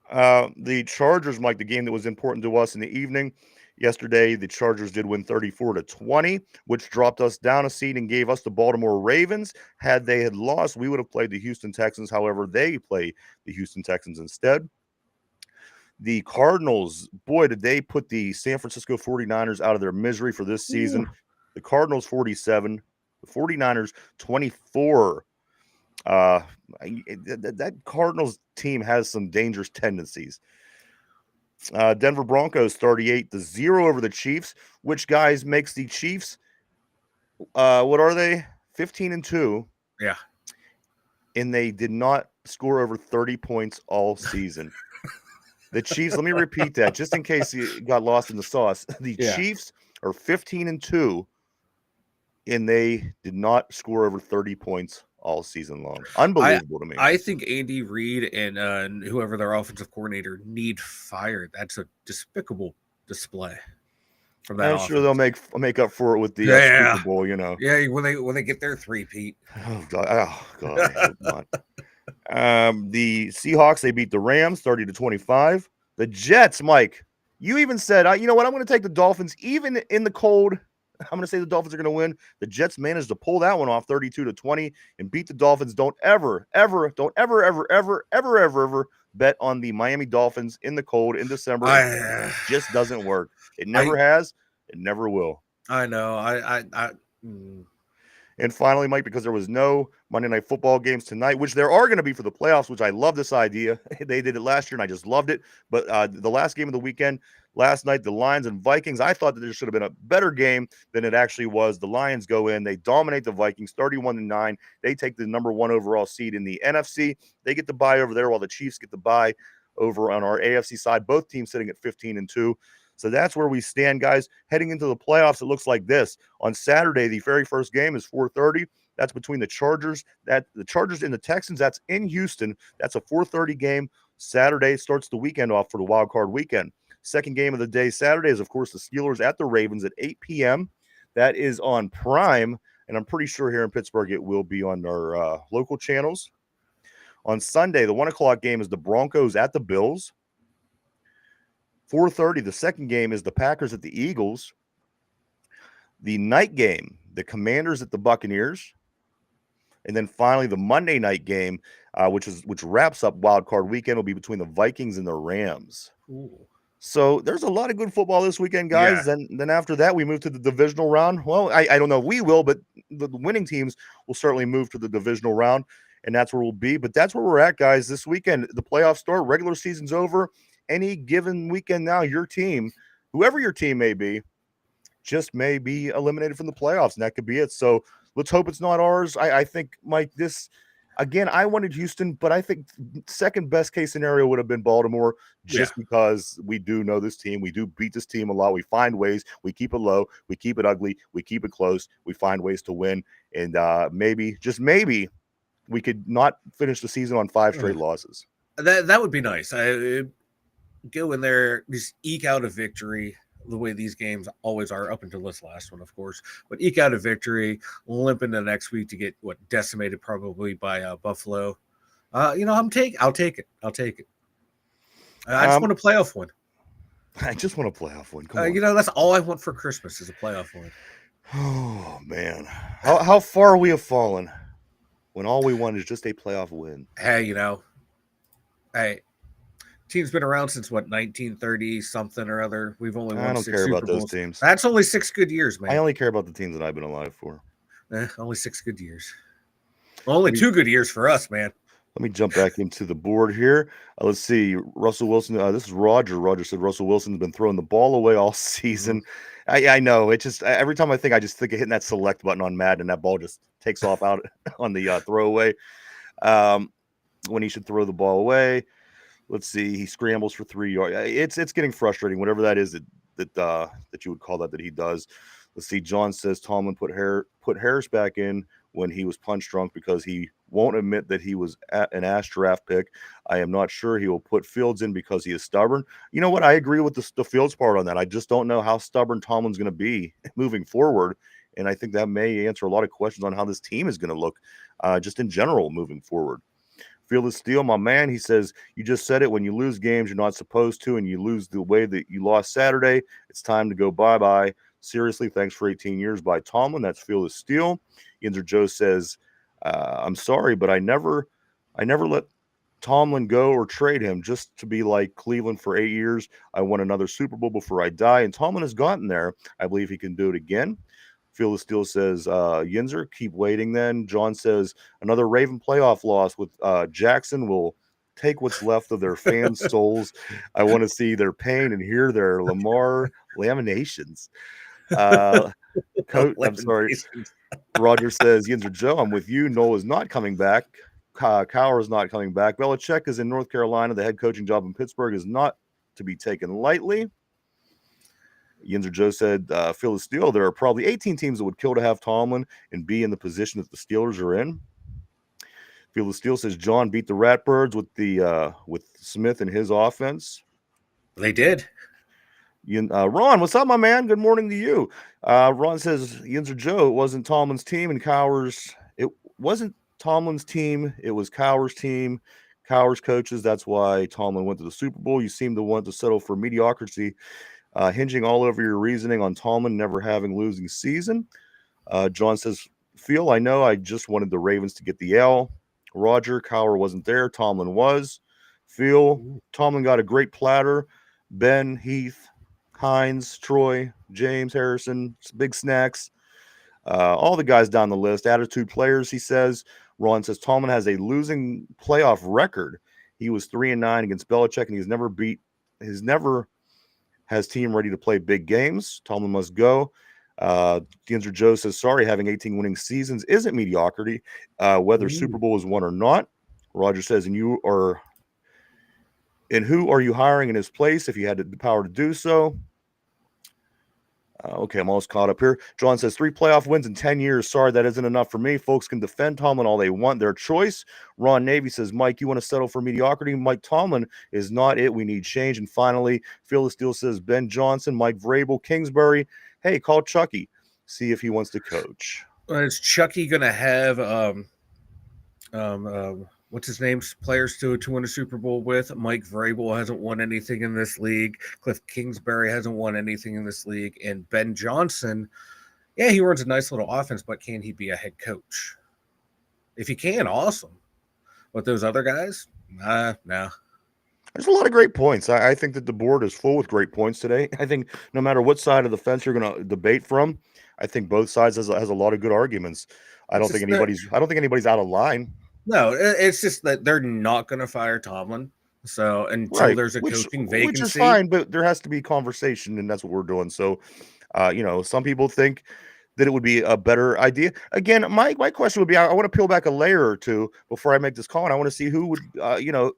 The Chargers, Mike, the game that was important to us in the evening. Yesterday, the Chargers did win 34-20, which dropped us down a seed and gave us the Baltimore Ravens. Had they had lost, we would have played the Houston Texans. However, they play the Houston Texans instead. The Cardinals, boy, did they put the San Francisco 49ers out of their misery for this season. Ooh. The Cardinals 47, the 49ers 24. That Cardinals team has some dangerous tendencies. Denver Broncos 38-0 over the Chiefs, which, guys, makes the Chiefs, what are they? 15-2. Yeah. And they did not score over 30 points all season. The Chiefs, let me repeat that just in case you got lost in the sauce. The Chiefs are 15-2, and they did not score over 30 points all season long. Unbelievable to me. I think Andy Reid and whoever their offensive coordinator need fired. That's a despicable display from that. I'm sure they'll make up for it with the Super Bowl, you know. Yeah, when they get their three-peat. Oh God, I hope not. The Seahawks, they beat the Rams 30-25. The Jets, Mike, you even said, you know what, I'm going to take the Dolphins even in the cold. I'm going to say the Dolphins are going to win. The Jets managed to pull that one off 32-20 and beat the Dolphins. Don't ever bet on the Miami Dolphins in the cold in December. It just doesn't work. It never has. It never will. I know. And finally, Mike, because there was no Monday Night Football games tonight, which there are going to be for the playoffs, which I love this idea. They did it last year, and I just loved it. But the last game of the weekend, last night, the Lions and Vikings, I thought that there should have been a better game than it actually was. The Lions go in. They dominate the Vikings 31-9. They take the number 1 overall seed in the NFC. They get the bye over there while the Chiefs get the bye over on our AFC side. Both teams sitting at 15-2. So that's where we stand, guys. Heading into the playoffs, it looks like this. On Saturday, the very first game is 4:30. That's between the Chargers. The Chargers and the Texans. That's in Houston. That's a 4:30 game. Saturday starts the weekend off for the wild card weekend. Second game of the day Saturday is, of course, the Steelers at the Ravens at 8 p.m. That is on Prime, and I'm pretty sure here in Pittsburgh it will be on our local channels. On Sunday, the 1 o'clock game is the Broncos at the Bills. 4:30, the second game is the Packers at the Eagles. The night game, the Commanders at the Buccaneers. And then finally, the Monday night game, which wraps up wild card weekend, will be between the Vikings and the Rams. Ooh. So there's a lot of good football this weekend, guys. Yeah. Then after that, we move to the divisional round. Well, I don't know if we will, but the winning teams will certainly move to the divisional round, and that's where we'll be. But that's where we're at, guys, this weekend. The playoffs start. Regular season's over. Any given weekend now, your team, whoever your team may be, just may be eliminated from the playoffs, and that could be it. So let's hope it's not ours. I think, Mike, this, again, I wanted Houston, but I think second best case scenario would have been Baltimore just because we do know this team. We do beat this team a lot. We find ways. We keep it low. We keep it ugly. We keep it close. We find ways to win. And maybe, just maybe, we could not finish the season on 5 straight losses. That would be nice. Go in there, just eke out a victory the way these games always are up until this last one, of course, but eke out a victory, limp into next week to get decimated probably by Buffalo. I'll take it. I just want a playoff win. I just want a playoff win. Come on. That's all I want for Christmas is a playoff win. Oh man. How far we have fallen when all we want is just a playoff win. Hey, team's been around since 1930 something or other. We've only won 6 Super Bowls. I don't care about those teams. That's only 6 good years, man. I only care about the teams that I've been alive for. Only 6 good years. Only 2 good years for us, man. Let me jump back into the board here. Let's see. Russell Wilson. This is Roger. Roger said Russell Wilson's been throwing the ball away all season. I know. It just every time I just think of hitting that select button on Madden, and that ball just takes off out on the throwaway. When he should throw the ball away. Let's see. He scrambles for 3 yards. It's getting frustrating. Whatever that is that you would call that he does. Let's see. John says Tomlin put Harris back in when he was punch drunk because he won't admit that he was an ass draft pick. I am not sure he will put Fields in because he is stubborn. You know what? I agree with the Fields part on that. I just don't know how stubborn Tomlin's going to be moving forward. And I think that may answer a lot of questions on how this team is going to look just in general moving forward. Fearless Steel, my man, he says, you just said it. When you lose games you're not supposed to, and you lose the way that you lost Saturday, it's time to go bye-bye. Seriously, thanks for 18 years by Tomlin. That's Fearless Steel. Yinzer Joe says, I'm sorry, but I never let Tomlin go or trade him just to be like Cleveland for 8 years. I want another Super Bowl before I die, and Tomlin has gotten there. I believe he can do it again. Feel the Steel says, Yinzer, keep waiting then. John says, another Raven playoff loss with Jackson will take what's left of their fans' souls. I want to see their pain and hear their Lamar laminations. I'm sorry. Roger says, Yinzer Joe, I'm with you. Noel is not coming back. Cowher is not coming back. Belichick is in North Carolina. The head coaching job in Pittsburgh is not to be taken lightly. Yinzer Joe said, Phil the Steel, there are probably 18 teams that would kill to have Tomlin and be in the position that the Steelers are in. Phil the Steel says, John beat the Ratbirds with Smith and his offense. They did. Ron, what's up, my man? Good morning to you. Ron says, Yinzer Joe, it wasn't Tomlin's team and Cowher's. It wasn't Tomlin's team. It was Cowher's team. Cowher's coaches. That's why Tomlin went to the Super Bowl. You seem to want to settle for mediocrity, hinging all over your reasoning on Tomlin never having losing season. John says, Phil, I know I just wanted the Ravens to get the L. Roger, Cowher wasn't there. Tomlin was. Phil, Tomlin got a great platter. Ben, Heath, Hines, Troy, James, Harrison, big snacks. All the guys down the list. Attitude players, he says. Ron says Tomlin has a losing playoff record. He was 3-9 against Belichick, and he's never has team ready to play big games. Tomlin must go. Yinzer Joe says, sorry, having 18 winning seasons isn't mediocrity, whether Super Bowl is won or not. Roger says, and who are you hiring in his place if you had the power to do so? Okay, I'm almost caught up here. John says 3 playoff wins in 10 years. Sorry, that isn't enough for me. Folks can defend Tomlin all they want. Their choice. Ron Navy says, Mike, you want to settle for mediocrity? Mike Tomlin is not it. We need change. And finally, Phil the Steel says, Ben Johnson, Mike Vrabel, Kingsbury. Hey, call Chucky. See if he wants to coach. Is Chucky going to have what's his name's players to win a Super Bowl with? Mike Vrabel hasn't won anything in this league. Cliff Kingsbury hasn't won anything in this league. And Ben Johnson, yeah, he runs a nice little offense, but can he be a head coach? If he can, awesome. But those other guys, no. There's a lot of great points. I think that the board is full with great points today. I think no matter what side of the fence you're going to debate from, I think both sides has a lot of good arguments. I don't think anybody's out of line. No, it's just that they're not going to fire Tomlin. So until there's a coaching vacancy, which is fine, but there has to be conversation, and that's what we're doing. So, some people think that it would be a better idea. Again, my question would be, I want to peel back a layer or two before I make this call, and I want to see who would,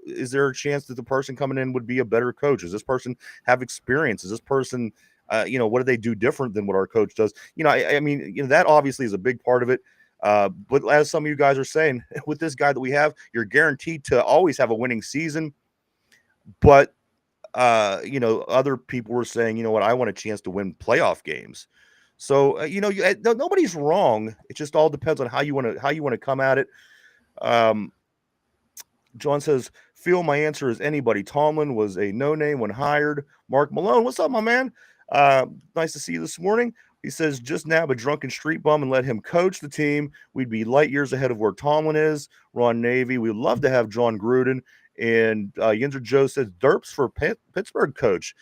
is there a chance that the person coming in would be a better coach? Does this person have experience? Is this person, what do they do different than what our coach does? I mean, that obviously is a big part of it. But as some of you guys are saying, with this guy that we have, you're guaranteed to always have a winning season. But, other people were saying, you know what, I want a chance to win playoff games. So, nobody's wrong. It just all depends on how you want to come at it. John says, Phil, my answer is anybody. Tomlin was a no-name when hired. Mark Malone, what's up, my man? Nice to see you this morning. He says, just nab a drunken street bum and let him coach the team. We'd be light years ahead of where Tomlin is. Ron Navy, we'd love to have John Gruden. And Yinzer Joe says, Derps for Pittsburgh coach.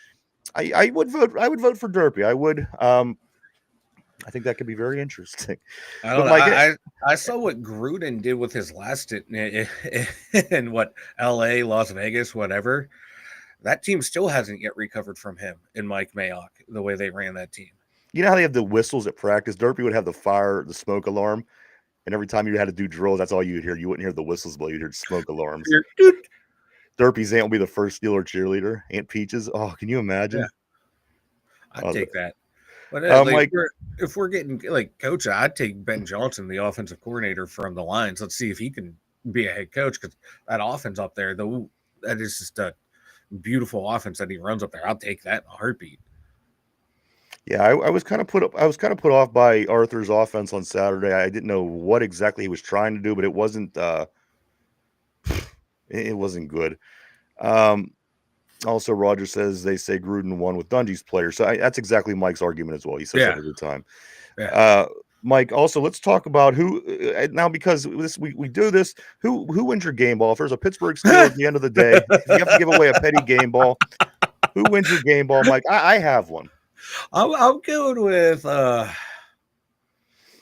I would vote for Derpy. I would. I think that could be very interesting. I But don't know. Mike, I saw what Gruden did with his last in what L.A., Las Vegas, whatever. That team still hasn't yet recovered from him and Mike Mayock, the way they ran that team. you know how they have the whistles at practice? Derpy would have the smoke alarm, and every time you had to do drills, that's all you'd hear. You wouldn't hear the whistles blow, you'd hear smoke alarms. Derpy's aunt will be the first Steeler cheerleader. Aunt Peaches. Oh, can you Yeah, imagine? I'd take that. But like, Mike, if we're getting like coach, I'd take Ben Johnson, the offensive coordinator from the Lions. Let's see if he can be a head coach, because that offense up there, though, that is just a beautiful offense that he runs up there. I'll take that in a heartbeat. yeah, I was kind of put off by Arthur's offense on Saturday. I didn't know what exactly he was trying to do, but it wasn't good. Um, Also, Roger says they say Gruden won with Dungy's players. So that's exactly Mike's argument as well. He says that every time. Yeah. Mike, also, let's talk about who now, because we do this. Who wins your game ball? If there's a Pittsburgh Steelers at the end of the day, if you have to give away a petty game ball, who wins your game ball, Mike? I have one. I'm going with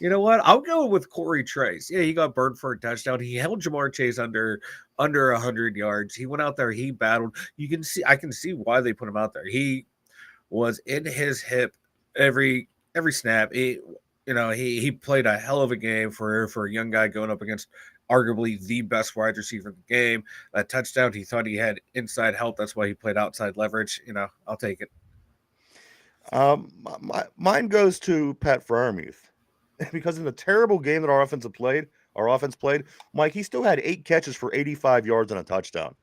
you know what? I'll go with Corey Trice. Yeah, he got burned for a touchdown. He held Jamar Chase under 100 yards. He went out there. He battled. I can see why they put him out there. He was in his hip every snap. He played a hell of a game for a young guy going up against arguably the best wide receiver in the game. That touchdown, he thought he had inside help. That's why he played outside leverage. I'll take it. Mine goes to Pat Freiermuth because in the terrible game that our offense played, Mike, he still had 8 catches for 85 yards and a touchdown.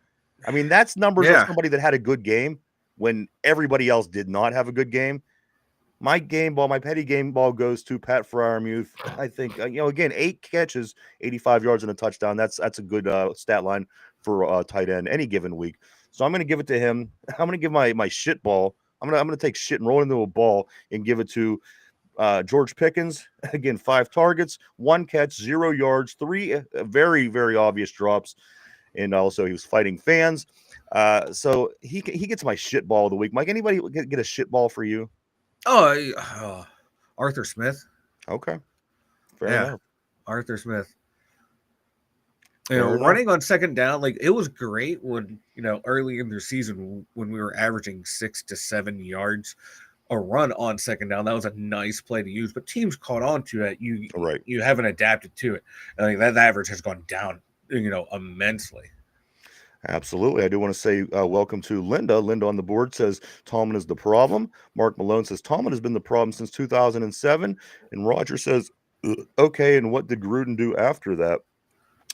I mean, that's numbers of somebody that had a good game when everybody else did not have a good game. My petty game ball goes to Pat Freiermuth. I think, again, 8 catches, 85 yards and a touchdown. That's a good stat line for a tight end any given week. So I'm going to give it to him. I'm going to give my shit ball. I'm going to take shit and roll it into a ball and give it to George Pickens. Again, 5 targets, 1 catch, 0 yards, 3 very, very obvious drops. And also he was fighting fans. So he gets my shit ball of the week. Mike, anybody get a shit ball for you? Arthur Smith. Okay. Fair enough. Arthur Smith. Running on second down, like it was great when, early in their season when we were averaging 6 to 7 yards a run on second down. That was a nice play to use, but teams caught on to it. You haven't adapted to it. I think that average has gone down, immensely. Absolutely. I do want to say welcome to Linda. Linda on the board says Tomlin is the problem. Mark Malone says Tomlin has been the problem since 2007. And Roger says, okay, and what did Gruden do after that?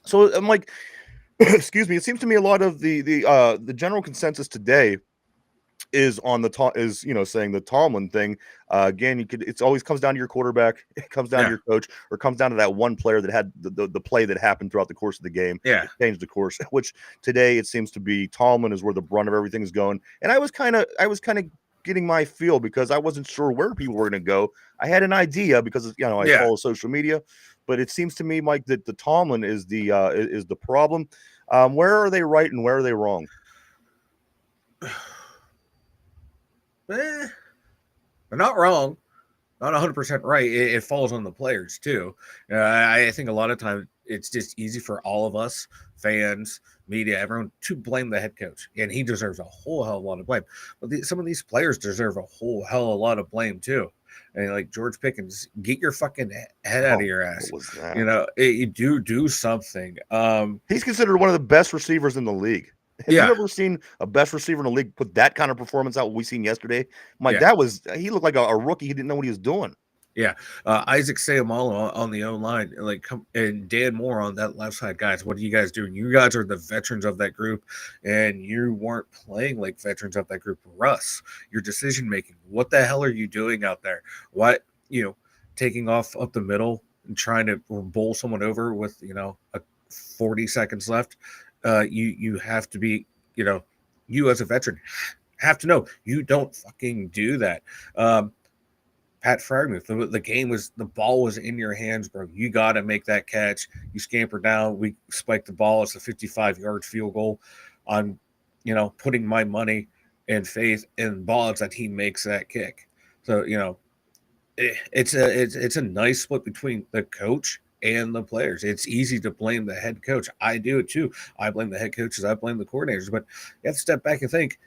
So I'm like, excuse me, it seems to me a lot of the general consensus today is on saying the Tomlin thing. Again, it's always comes down to your quarterback, it comes down to your coach, or it comes down to that one player that had the play that happened throughout the course of the game. Changed the course, which today it seems to be Tomlin is where the brunt of everything is going. And I was kind of getting my feel because I wasn't sure where people were going to go. I had an idea because I follow social media, but it seems to me, Mike, that the Tomlin is the problem. Where are they right and where are they wrong? They're not wrong, not 100% right. It falls on the players too. I think a lot of times it's just easy for all of us, fans, media, everyone, to blame the head coach, and he deserves a whole hell of a lot of blame. But some of these players deserve a whole hell of a lot of blame too. And like George Pickens, get your fucking head out of your ass. What was that? You do something. He's considered one of the best receivers in the league. Have you ever seen a best receiver in the league put that kind of performance out? What we seen yesterday, Mike, he looked like a rookie. He didn't know what he was doing. Yeah, Isaac Seumalo on the O line, and Dan Moore on that left side. Guys, what are you guys doing? You guys are the veterans of that group, and you weren't playing like veterans of that group. Russ, your decision making. What the hell are you doing out there? What taking off up the middle and trying to bowl someone over with 40 seconds left? You have to be, you as a veteran have to know you don't fucking do that. Pat Freiermuth, the ball was in your hands, bro. You got to make that catch. You scamper down. We spike the ball. It's a 55-yard field goal. I'm, putting my money and faith in Bonds that he makes that kick. So, it's a nice split between the coach and the players. It's easy to blame the head coach. I do it too. I blame the head coaches. I blame the coordinators. But you have to step back and think.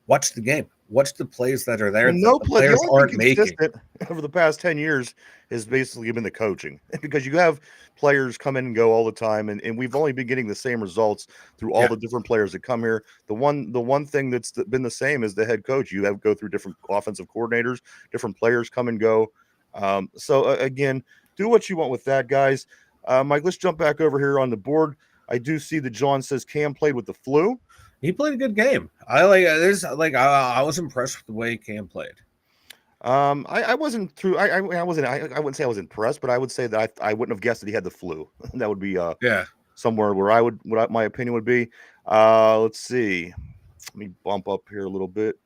Watch the game. Watch the plays that are there Well, that the the players only thing aren't making. consistent over the past 10 years has basically been the coaching because you have players come in and go all the time, and we've only been getting the same results through all Yeah. the different players that come here. The one thing that's been the same is the head coach. You have go through different offensive coordinators, different players come and go. Again, do what you want with that, guys. Mike, let's jump back over here on the board. I do see that John says Cam played with the flu. He played a good game. I was impressed with the way Cam played. I wasn't through. I wasn't. I wouldn't say I was impressed, but I would say that I wouldn't have guessed that he had the flu. That would be Yeah. somewhere where my opinion would be. Let's see. Let me bump up here a little bit.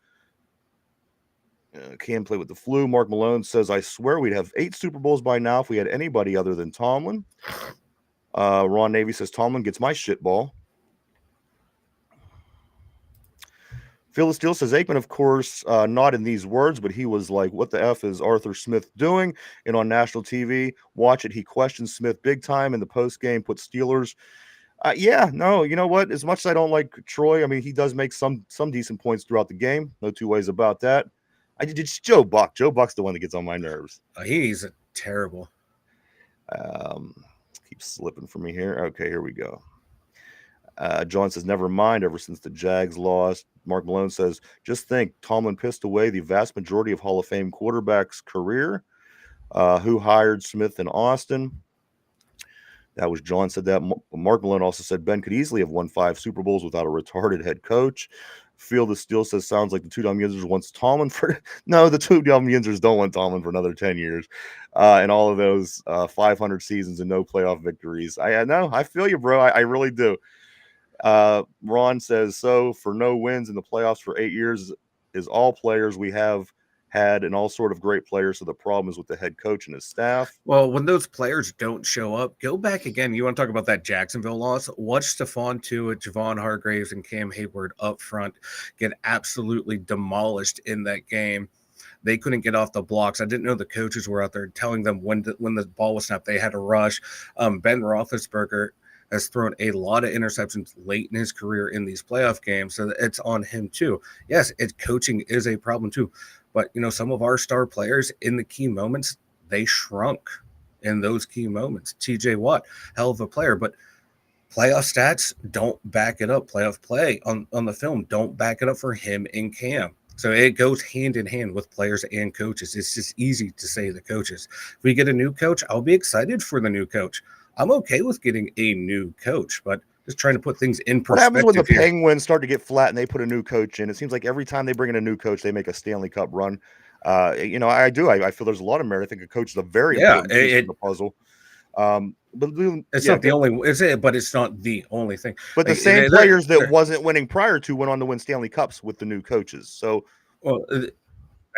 Cam played with the flu. Mark Malone says, "I swear we'd have 8 Super Bowls by now if we had anybody other than Tomlin." Ron Navy says Tomlin gets my shit ball. Phil Steele says Aikman, of course, not in these words, but he was like, "What the f is Arthur Smith doing?" And on national TV, watch it. He questioned Smith big time in the post game. Put Steelers. Yeah, no, you know what? As much as I don't like Troy, I mean, he does make some decent points throughout the game. No two ways about that. It's Joe Buck. Joe Buck's the one that gets on my nerves. He's terrible. Keeps slipping for me here. Okay, here we go. John says, never mind, ever since the Jags lost. Mark Malone says, just think, Tomlin pissed away the vast majority of Hall of Fame quarterbacks' career. Who hired Smith and Austin? That was John said that. Mark Malone also said Ben could easily have won 5 Super Bowls without a retarded head coach. Field of Steel says, sounds like the two Dum Yinzers wants Tomlin for... No, the two Dum Yinzers don't want Tomlin for another 10 years. And all of those 500 seasons and no playoff victories. I feel you, bro. I really do. Ron says, so for no wins in the playoffs for 8 years is all players we have had and all sort of great players. So the problem is with the head coach and his staff. Well, when those players don't show up, go back again. You want to talk about that Jacksonville loss? Watch Stephon Tuitt, Javon Hargraves, and Cam Hayward up front get absolutely demolished in that game. They couldn't get off the blocks. I didn't know the coaches were out there telling them when the ball was snapped, they had to rush. Ben Roethlisberger has thrown a lot of interceptions late in his career in these playoff games, so it's on him too. Yes, coaching is a problem too, but some of our star players in the key moments, they shrunk in those key moments. TJ Watt, hell of a player, but playoff stats don't back it up. Playoff play on the film don't back it up for him and Cam. So it goes hand in hand with players and coaches. It's just easy to say the coaches. If we get a new coach, I'll be excited for the new coach. I'm okay with getting a new coach, but just trying to put things in perspective. What happens when the Penguins start to get flat and they put a new coach in? It seems like every time they bring in a new coach, they make a Stanley Cup run. I feel there's a lot of merit. I think a coach is a very important piece of the puzzle. But it's not the only. But it's not the only thing. But the same players that wasn't winning prior to went on to win Stanley Cups with the new coaches. So,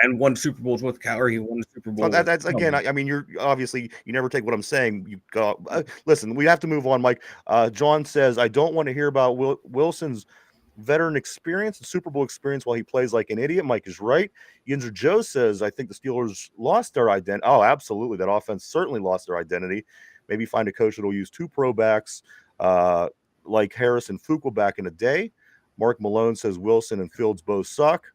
and won Super Bowls with Cowher. He won the Super Bowl. That's again. I mean, you're obviously you never take what I'm saying. You go listen. We have to move on, Mike. John says I don't want to hear about Wilson's veteran experience and Super Bowl experience while he plays like an idiot. Mike is right. Yinzer Joe says I think the Steelers lost their identity. Oh, absolutely. That offense certainly lost their identity. Maybe find a coach that will use 2 pro backs like Harris and Fuqua back in a day. Mark Malone says Wilson and Fields both suck.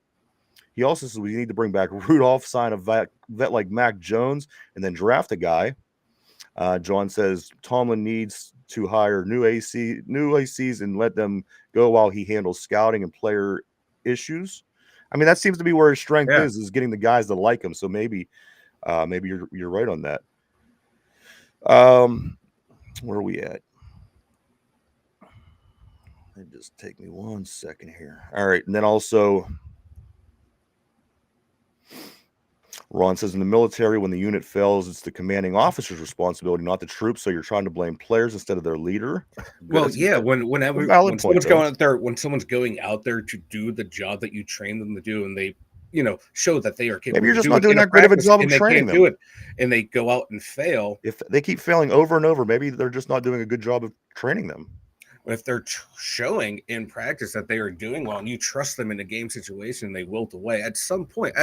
He also says we need to bring back Rudolph, sign a vet like Mac Jones, and then draft a guy. John says Tomlin needs to hire new ACs and let them go while he handles scouting and player issues. I mean, that seems to be where his strength is getting the guys that like him. So maybe you're right on that. Where are we at? Just take me 1 second here. All right, and then also Ron says in the military, when the unit fails, it's the commanding officer's responsibility, not the troops. So you're trying to blame players instead of their leader. Well, yeah. When someone's going out there to do the job that you train them to do, and they, show that they are capable. Maybe you're just not doing that great of a job of training them. Do it, and they go out and fail. If they keep failing over and over, maybe they're just not doing a good job of training them. if they're showing in practice that they are doing well and you trust them in a game situation, they wilt away. At some point,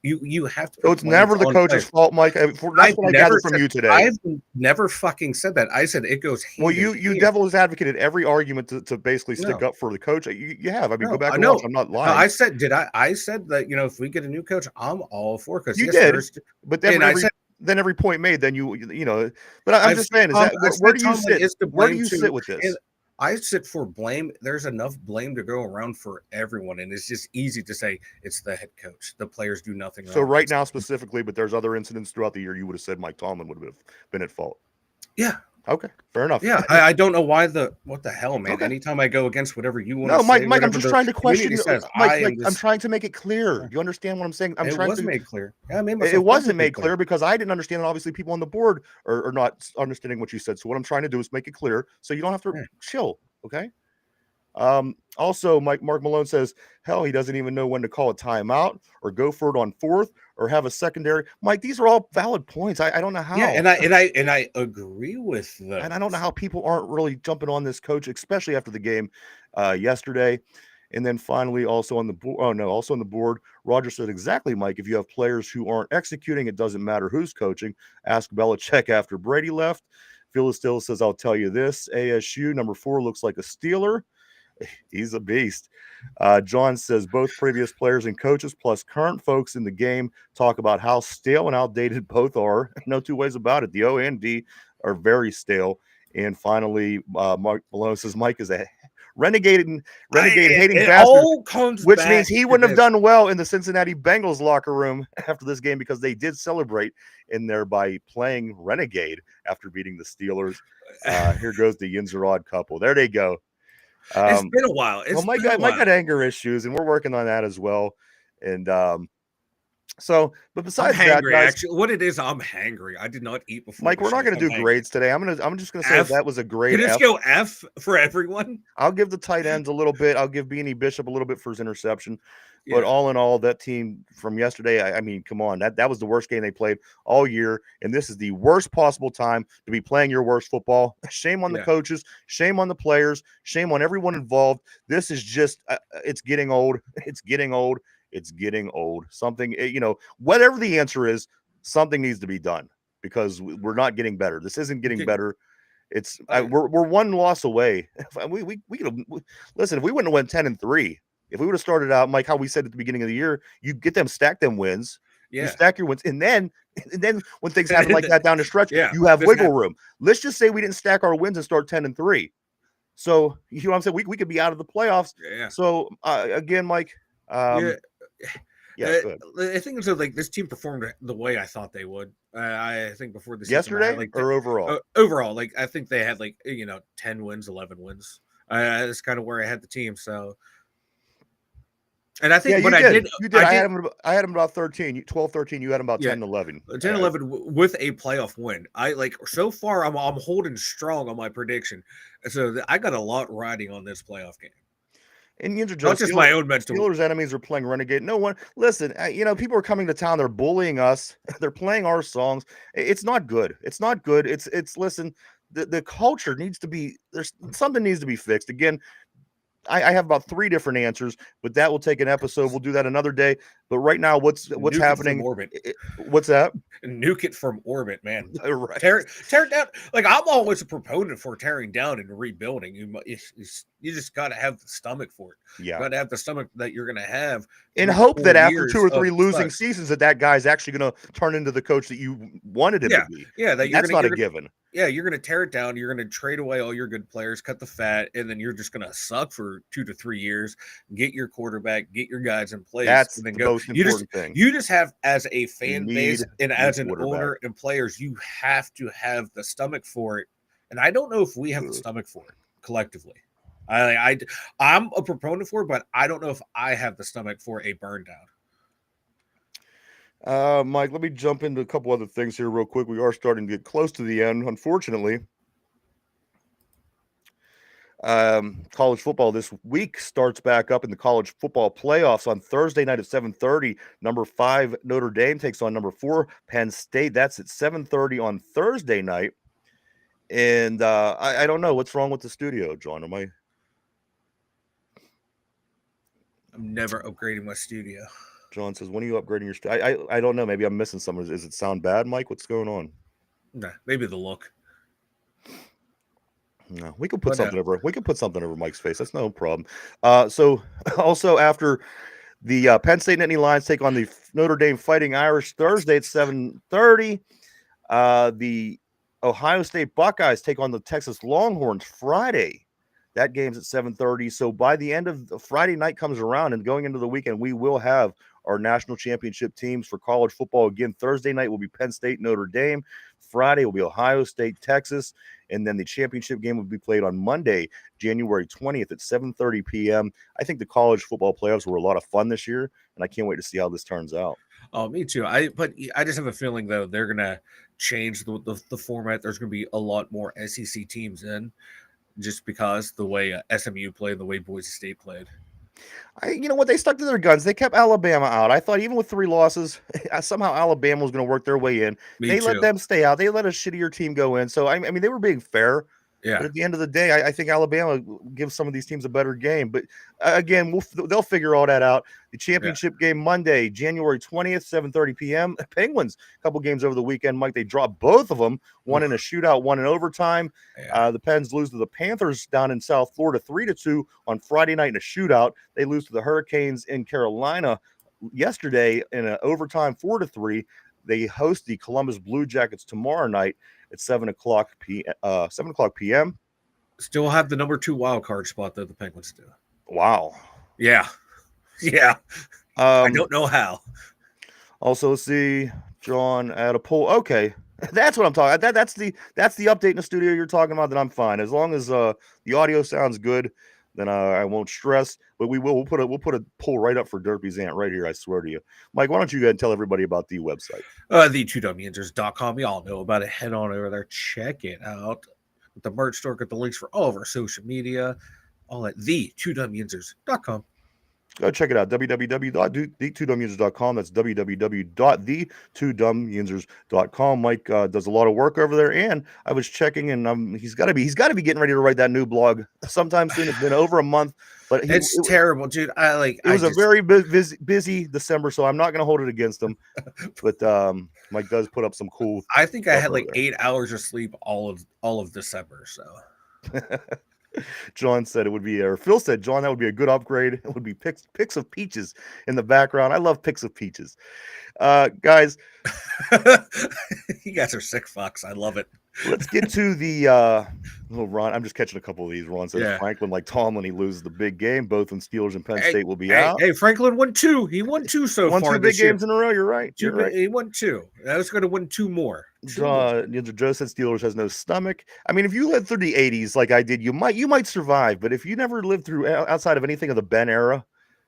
you have to So put it's blame never the on coach's players. fault, Mike. That's what I gathered from you today. I've never fucking said that. I said it goes hand Well, in you hand. devil's advocated every argument to basically stick up for the coach. You have. I mean, go back and watch. I'm not lying. I said, I said that, if we get a new coach, I'm all for it. Because you yes, did, but then every point made, then you know. But I'm just saying, where do you sit? Where do you sit with this? I sit for blame. There's enough blame to go around for everyone, and it's just easy to say it's the head coach. The players do nothing wrong. So right now specifically, but there's other incidents throughout the year. You would have said Mike Tomlin would have been at fault. Yeah. Okay, fair enough. Yeah, I don't know why what the hell, man. Okay. Anytime I go against whatever you want to say. Mike, I'm just trying to question. Says, Mike, I'm trying to make it clear. You understand what I'm saying? It was made clear. Yeah, it wasn't made clear because I didn't understand. And obviously, people on the board are not understanding what you said. So what I'm trying to do is make it clear so you don't have to chill. Okay. Also, Mark Malone says, hell, he doesn't even know when to call a timeout or go for it on fourth or have a secondary. Mike, these are all valid points. I don't know how. Yeah, and I agree with that. And I don't know how people aren't really jumping on this coach, especially after the game yesterday. And then finally, also on the board, Roger said, exactly, Mike. If you have players who aren't executing, it doesn't matter who's coaching. Ask Belichick after Brady left. Phyllis Still says, I'll tell you this. ASU number 4 looks like a Steeler. He's a beast. John says both previous players and coaches plus current folks in the game talk about how stale and outdated both are. No two ways about it. The O and D are very stale. And finally, Mark Malone says Mike is a renegade hating bastard, which means he wouldn't have done well in the Cincinnati Bengals locker room after this game because they did celebrate in there by playing renegade after beating the Steelers. Here goes the Yinzer odd couple. There they go. It's been a while. Mike got anger issues, and we're working on that as well. And but besides that, guys, actually, what it is, I'm hangry. I did not eat before. Mike, we're not going to do grades today. I'm just going to say that was a great. Can it go F for everyone? I'll give the tight ends a little bit. I'll give Beanie Bishop a little bit for his interception. Yeah. But all in all, that team from yesterday, I mean, come on, that was the worst game they played all year, and this is the worst possible time to be playing your worst football. Shame on the coaches, shame on the players, shame on everyone involved. This is just, it's getting old. It's getting old. It's getting old. Something, whatever the answer is, something needs to be done because we're not getting better. This isn't getting better. It's we're one loss away. We could listen. If we wouldn't have went 10-3. If we would have started out, Mike, how we said at the beginning of the year, you get them, stack them wins. Yeah. You stack your wins. And then when things happen like that down the stretch, you have wiggle room. Let's just say we didn't stack our wins and start 10-3. So, you know what I'm saying? We could be out of the playoffs. Yeah. So, again, Mike. I think it's like this team performed the way I thought they would. I think before the season, yesterday or overall? Overall, like I think they had 10 wins, 11 wins. That's kind of where I had the team. So. And I think I did. I had them about 13, 12, 13. You had them about 10, 11. 10, 11 with a playoff win. So far, I'm holding strong on my prediction. So I got a lot riding on this playoff game. And not just my own mental. Steelers enemies are playing renegade. No one, listen, people are coming to town. They're bullying us. They're playing our songs. It's not good. It's not good. It's listen, the culture needs to be, something needs to be fixed. Again, I have about 3 different answers, but that will take an episode. We'll do that another day. But right now, what's happening? What's that? Nuke it from orbit, man. Right. Tear it down. Like I'm always a proponent for tearing down and rebuilding. You just got to have the stomach for it. Yeah, got to have the stomach that you're going to have. In hope that after 2 or 3 losing seasons, that guy's actually going to turn into the coach that you wanted him to be. Yeah, that's not a given. Yeah, you're going to tear it down. You're going to trade away all your good players, cut the fat, and then you're just going to suck for 2 to 3 years. Get your quarterback, get your guys in place. That's and then the most important thing. You just have, as a fan base and as an owner and players, you have to have the stomach for it. And I don't know if we have the stomach for it collectively. I'm a proponent for it, but I don't know if I have the stomach for a burn down. Mike, let me jump into a couple other things here real quick. We are starting to get close to the end, unfortunately. College football this week starts back up in the college football playoffs on Thursday night at 7:30. Number 5 Notre Dame takes on number 4 Penn State. That's at 7:30 on Thursday night. And I don't know what's wrong with the studio, John. Am I? I'm never upgrading my studio. John says, when are you upgrading your studio? I don't know. Maybe I'm missing something. Is it sound bad, Mike? What's going on? Nah, maybe the look. No, we could put But something over. We could put something over Mike's face. That's no problem. So also after the Penn State Nittany Lions take on the Notre Dame Fighting Irish Thursday at 7:30. The Ohio State Buckeyes take on the Texas Longhorns Friday. That game's at 7:30. So by the end of the Friday night comes around and going into the weekend, we will have our national championship teams for college football. Again, Thursday night will be Penn State, Notre Dame. Friday will be Ohio State, Texas. And then the championship game will be played on Monday, January 20th at 7:30 p.m. I think the college football playoffs were a lot of fun this year, and I can't wait to see how this turns out. Oh, me too. But I just have a feeling though they're gonna change the format. There's gonna be a lot more SEC teams in, just because the way SMU played, the way Boise State played. You know what? They stuck to their guns. They kept Alabama out. I thought even with 3 losses, somehow Alabama was going to work their way in. Me Let too. them stay out. They let a shittier team go in. So I mean, they were being fair. But Yeah. at the end of the day, I think Alabama gives some of these teams a better game. But again, they'll figure all that out. The championship game Monday, January 20th, 7:30 p.m. Penguins, a couple games over the weekend, Mike. They dropped both of them, one in a shootout, one in overtime. Yeah. The Pens lose to the Panthers down in South Florida 3-2 on Friday night in a shootout. They lose to the Hurricanes in Carolina yesterday in an overtime 4-3. They host the Columbus Blue Jackets tomorrow night at 7:00 p.m. Still have the number 2 wild card spot that the Penguins do. Wow. Yeah. Yeah. I don't know how. Also, let's see, John, add a poll. Okay. That's what I'm talking about. That's the update in the studio you're talking about. That I'm fine. As long as the audio sounds good, then I won't stress. But we'll put a poll right up for Derpy's aunt right here. I swear to you, Mike. Why don't you go ahead and tell everybody about the website? The 2dumyinzers.com. You all know about it. Head on over there, check it out. With the merch store, get the links for all of our social media, all at the2dumyinzers.com. Go check it out, www.the2dumyinzers.com. That's www.the2dumyinzers.com. Mike does a lot of work over there, and I was checking, and he's got to be getting ready to write that new blog sometime soon. It's been over a month, but it's terrible, dude. It was a very busy December, so I'm not going to hold it against him. But Mike does put up some cool. I think I had like 8 hours of sleep all of December. So. John said it would be, or Phil said, John, that would be a good upgrade. It would be pics of peaches in the background. I love pics of peaches. Guys. You guys are sick fucks. I love it. Let's get to the Ron. I'm just catching a couple of these. Ron says Franklin, like Tomlin, he loses the big game. Both in Steelers and Penn State will be out. Hey, Franklin won 2. He won 2 so far. Won 2 big games in a row. You're right. He won 2. I was going to win 2 more. Joe said Steelers has no stomach. I mean, if you lived through the 80s like I did, you might survive. But if you never lived through outside of anything of the Ben era,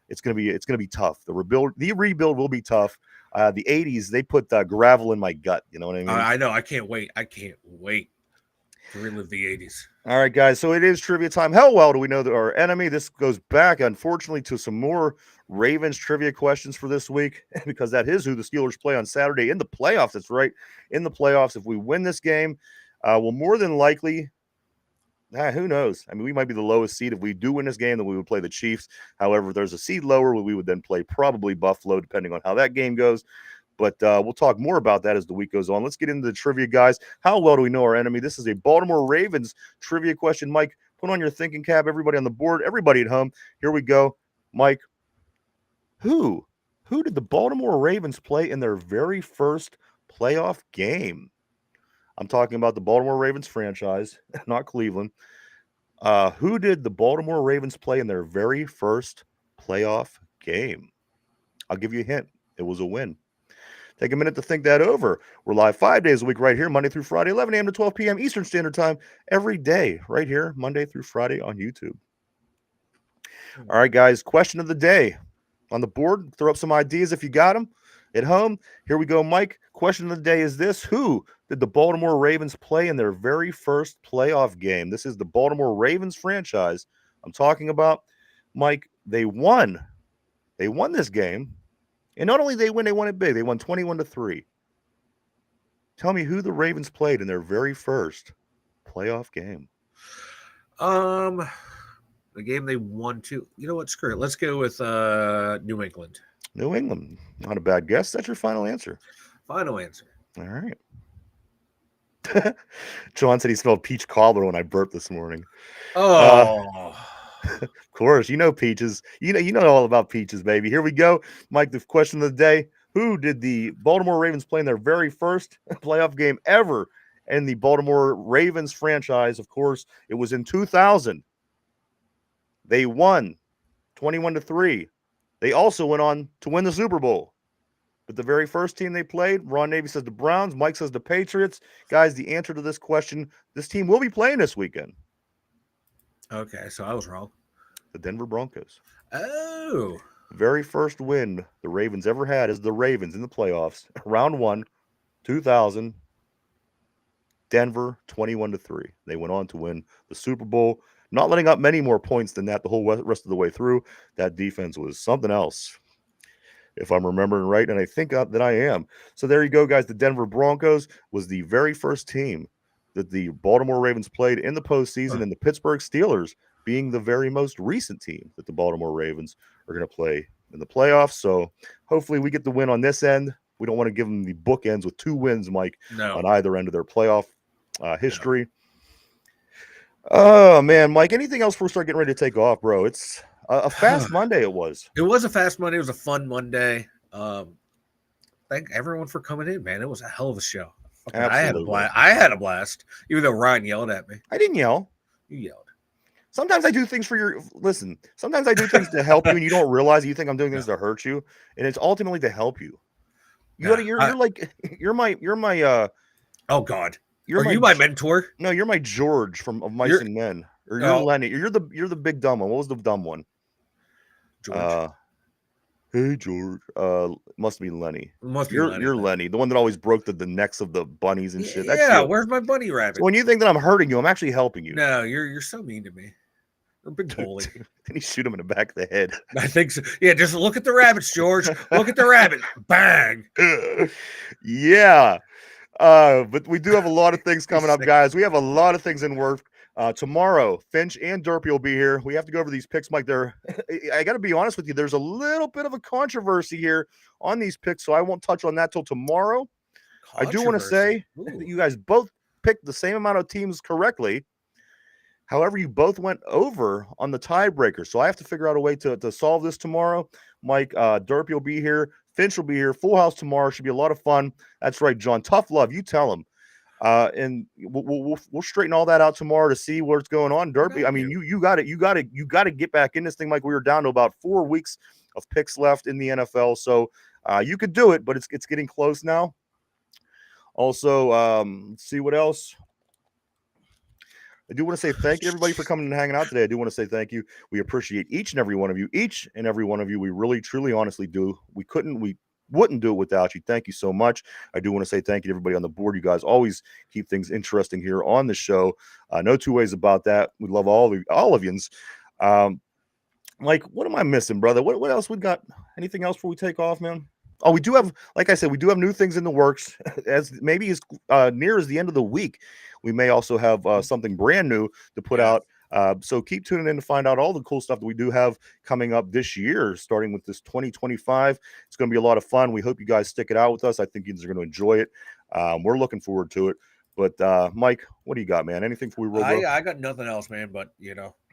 it's gonna be tough. The rebuild will be tough. The 80s, they put gravel in my gut. You know what I mean? I know. I can't wait to relive the 80s. All right, guys. So it is trivia time. How well do we know that our enemy? This goes back, unfortunately, to some more Ravens trivia questions for this week, because that is who the Steelers play on Saturday in the playoffs. That's right. In the playoffs, if we win this game, we'll more than likely, who knows? I mean, we might be the lowest seed. If we do win this game, then we would play the Chiefs. However, if there's a seed lower, we would then play probably Buffalo, depending on how that game goes. But we'll talk more about that as the week goes on. Let's get into the trivia, guys. How well do we know our enemy? This is a Baltimore Ravens trivia question. Mike, put on your thinking cap. Everybody on the board, everybody at home. Here we go. Mike, who did the Baltimore Ravens play in their very first playoff game? I'm talking about the Baltimore Ravens franchise, not Cleveland. Who did the Baltimore Ravens play in their very first playoff game? I'll give you a hint. It was a win. Take a minute to think that over. We're live 5 days a week right here, Monday through Friday, 11 a.m. to 12 p.m. Eastern Standard Time, every day right here, Monday through Friday on YouTube. All right, guys, question of the day. On the board, throw up some ideas if you got them. At home, here we go, Mike. Question of the day is this. Who did the Baltimore Ravens play in their very first playoff game? This is the Baltimore Ravens franchise I'm talking about. Mike, they won. They won this game. And not only they won it big. They won 21-3. Tell me who the Ravens played in their very first playoff game? The game they won to. You know what? Screw it. Let's go with New England. New England. Not a bad guess. That's your final answer. Final answer. All right. John said he smelled peach cobbler when I burped this morning. Oh. Of course, you know peaches. You know all about peaches, baby. Here we go, Mike. The question of the day: who did the Baltimore Ravens play in their very first playoff game ever in the Baltimore Ravens franchise? Of course, it was in 2000. They won 21-3. They also went on to win the Super Bowl. But the very first team they played, Ron Navy says the Browns, Mike says the Patriots. Guys, the answer to this question: this team will be playing this weekend. Okay, so I was wrong. The Denver Broncos. Oh. Very first win the Ravens ever had is the Ravens in the playoffs. Round 1, 2000. Denver, 21-3. They went on to win the Super Bowl, not letting up many more points than that the whole rest of the way through. That defense was something else, if I'm remembering right, and I think that I am. So there you go, guys. The Denver Broncos was the very first team that the Baltimore Ravens played in the postseason, and the Pittsburgh Steelers being the very most recent team that the Baltimore Ravens are going to play in the playoffs. So hopefully we get the win on this end. We don't want to give them the bookends with 2 wins, Mike, on either end of their playoff history. Oh, man, Mike, anything else before we start getting ready to take off, bro? It's a fast Monday it was. It was a fast Monday. It was a fun Monday. Thank everyone for coming in, man. It was a hell of a show. I had a blast. Even though Ryan yelled at me. I didn't yell. You yelled. Sometimes I do things for your – listen, sometimes I do things to help you and you don't realize you think I'm doing things to hurt you, and it's ultimately to help you. You're my oh, God. Are you my mentor? No, you're my George from Of Mice and Men. Or you're Lenny. You're the big dumb one. What was the dumb one? George. Hey, George. Must be Lenny. You're Lenny, the one that always broke the necks of the bunnies and shit. That's you. Where's my bunny rabbit? So when you think that I'm hurting you, I'm actually helping you. No, you're so mean to me. You're a big bully. Then you shoot him in the back of the head. I think so. Yeah, just look at the rabbits, George. Look at the rabbit. Bang. Yeah. But we do have a lot of things coming up, guys. We have a lot of things in work. Tomorrow, Finch and Derpy will be here. We have to go over these picks, Mike. I got to be honest with you. There's a little bit of a controversy here on these picks, so I won't touch on that till tomorrow. I do want to say that you guys both picked the same amount of teams correctly. However, you both went over on the tiebreaker, so I have to figure out a way to solve this tomorrow. Mike, Derpy will be here. Finch will be here. Full house tomorrow. Should be a lot of fun. That's right, John. Tough love. You tell him. And we'll straighten all that out tomorrow to see what's going on. Derpy, I mean, you got to get back in this thing. Like, we were down to about 4 weeks of picks left in the NFL, so you could do it, but it's getting close now. Also, let's see what else. I do want to say thank you, everybody, for coming and hanging out today. I do want to say thank you. We appreciate each and every one of you. We really, truly, honestly do. We wouldn't do it without you. Thank you so much. I do want to say thank you to everybody on the board. You guys always keep things interesting here on the show. No 2 ways about that. We love all of yous. Mike, what am I missing, brother? What else we got? Anything else before we take off, man? Oh, we do have, like I said, we do have new things in the works. As near as the end of the week, we may also have something brand new to put out. So keep tuning in to find out all the cool stuff that we do have coming up this year, starting with this 2025. It's going to be a lot of fun. We hope you guys stick it out with us. I think you guys are going to enjoy it. We're looking forward to it. But Mike, what do you got, man? Anything before we roll? I got nothing else, man. But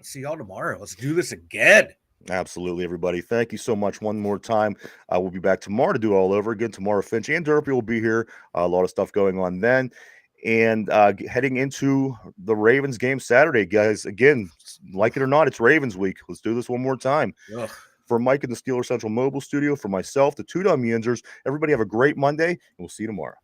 see y'all tomorrow. Let's do this again. Absolutely, everybody. Thank you so much one more time. We'll be back tomorrow to do it all over again. Tomorrow, Finch and Derpy will be here. A lot of stuff going on then. And heading into the Ravens game Saturday, guys. Again, like it or not, it's Ravens week. Let's do this one more time. Ugh. For Mike in the Steelers Central Mobile Studio, for myself, the 2 Dum Yinzers, everybody have a great Monday, and we'll see you tomorrow.